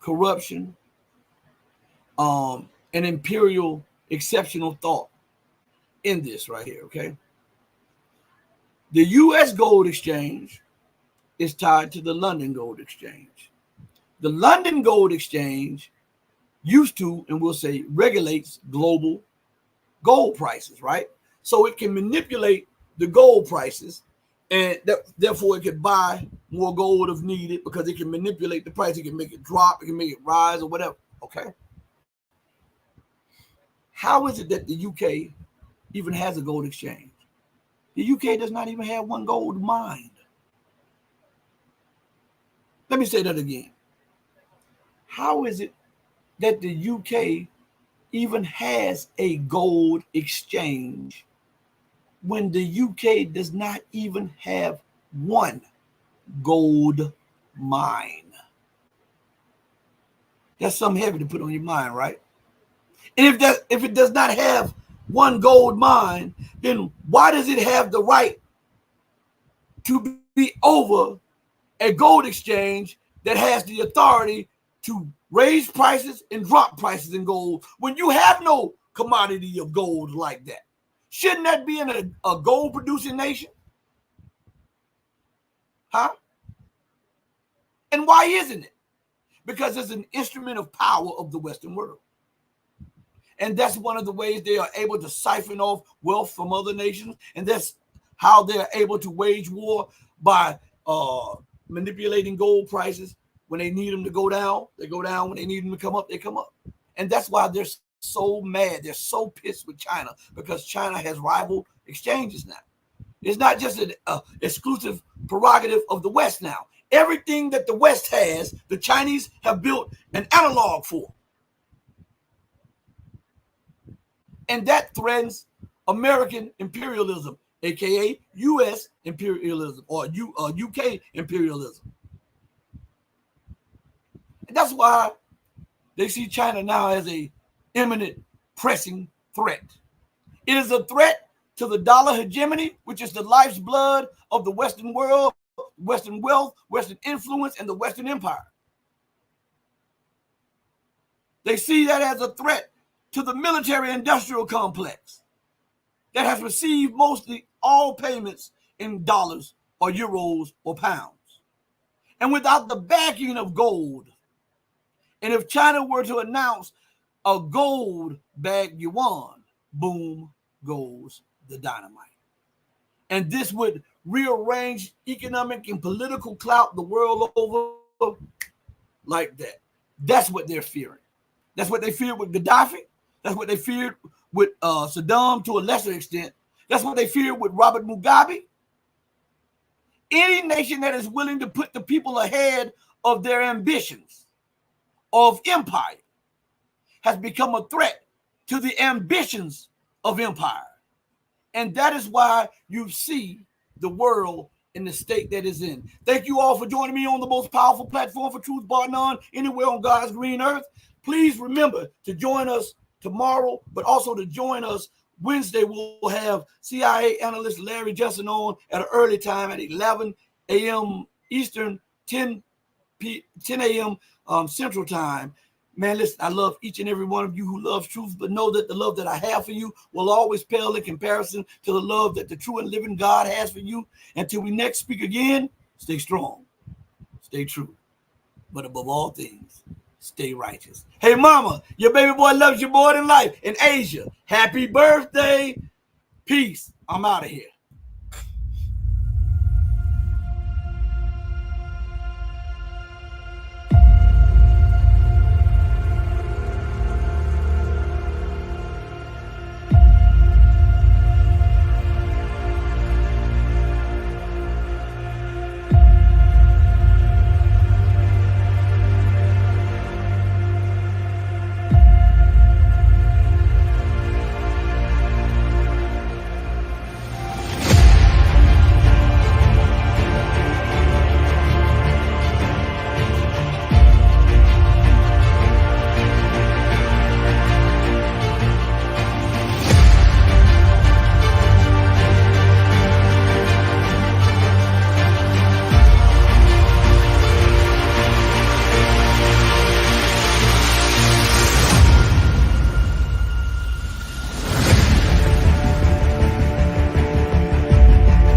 corruption, and imperial exceptional thought in this right here. Okay, the U.S. Gold Exchange is tied to the London Gold Exchange. The London Gold Exchange used to, and we'll say, regulates global gold prices, right? So it can manipulate the gold prices, and therefore it can buy more gold if needed, because it can manipulate the price. It can make it drop, it can make it rise, or whatever. Okay. How is it that the UK even has a gold exchange? The UK does not even have one gold mine. Let me say that again. How is it that the UK even has a gold exchange when the UK does not even have one gold mine? That's something heavy to put on your mind, right? And if it does not have one gold mine, then why does it have the right to be over a gold exchange that has the authority to raise prices and drop prices in gold when you have no commodity of gold like that? Shouldn't that be in a gold producing nation? Huh? And why isn't it? Because it's an instrument of power of the Western world. And that's one of the ways they are able to siphon off wealth from other nations. And that's how they're able to wage war, by manipulating gold prices. When they need them to go down, they go down. When they need them to come up, they come up. And that's why they're so mad. They're so pissed with China, because China has rival exchanges now. It's not just an exclusive prerogative of the West now. Everything that the West has, the Chinese have built an analog for. And that threatens American imperialism, aka U.S. imperialism, or UK imperialism. And that's why they see China now as a imminent, pressing threat. It is a threat to the dollar hegemony, which is the life's blood of the Western world, Western wealth, Western influence, and the Western empire. They see that as a threat to the military-industrial complex that has received mostly all payments in dollars or euros or pounds. And without the backing of gold, and if China were to announce a gold-backed yuan, boom goes the dynamite. And this would rearrange economic and political clout the world over like that. That's what they're fearing. That's what they feared with Gaddafi. That's what they feared with Saddam to a lesser extent. That's what they feared with Robert Mugabe. Any nation that is willing to put the people ahead of their ambitions of empire has become a threat to the ambitions of empire. And that is why you see the world in the state that is in. Thank you all for joining me on the most powerful platform for truth, bar none, anywhere on God's green earth. Please remember to join us tomorrow, but also to join us Wednesday. We'll have CIA analyst Larry Justin on at an early time at 11 a.m. Eastern, 10 a.m. Central time. Man, listen, I love each and every one of you who loves truth, but know that the love that I have for you will always pale in comparison to the love that the true and living God has for you. Until we next speak again, stay strong, stay true, but above all things, stay righteous. Hey, mama, your baby boy loves you more than life. In Asia, happy birthday. Peace. I'm out of here.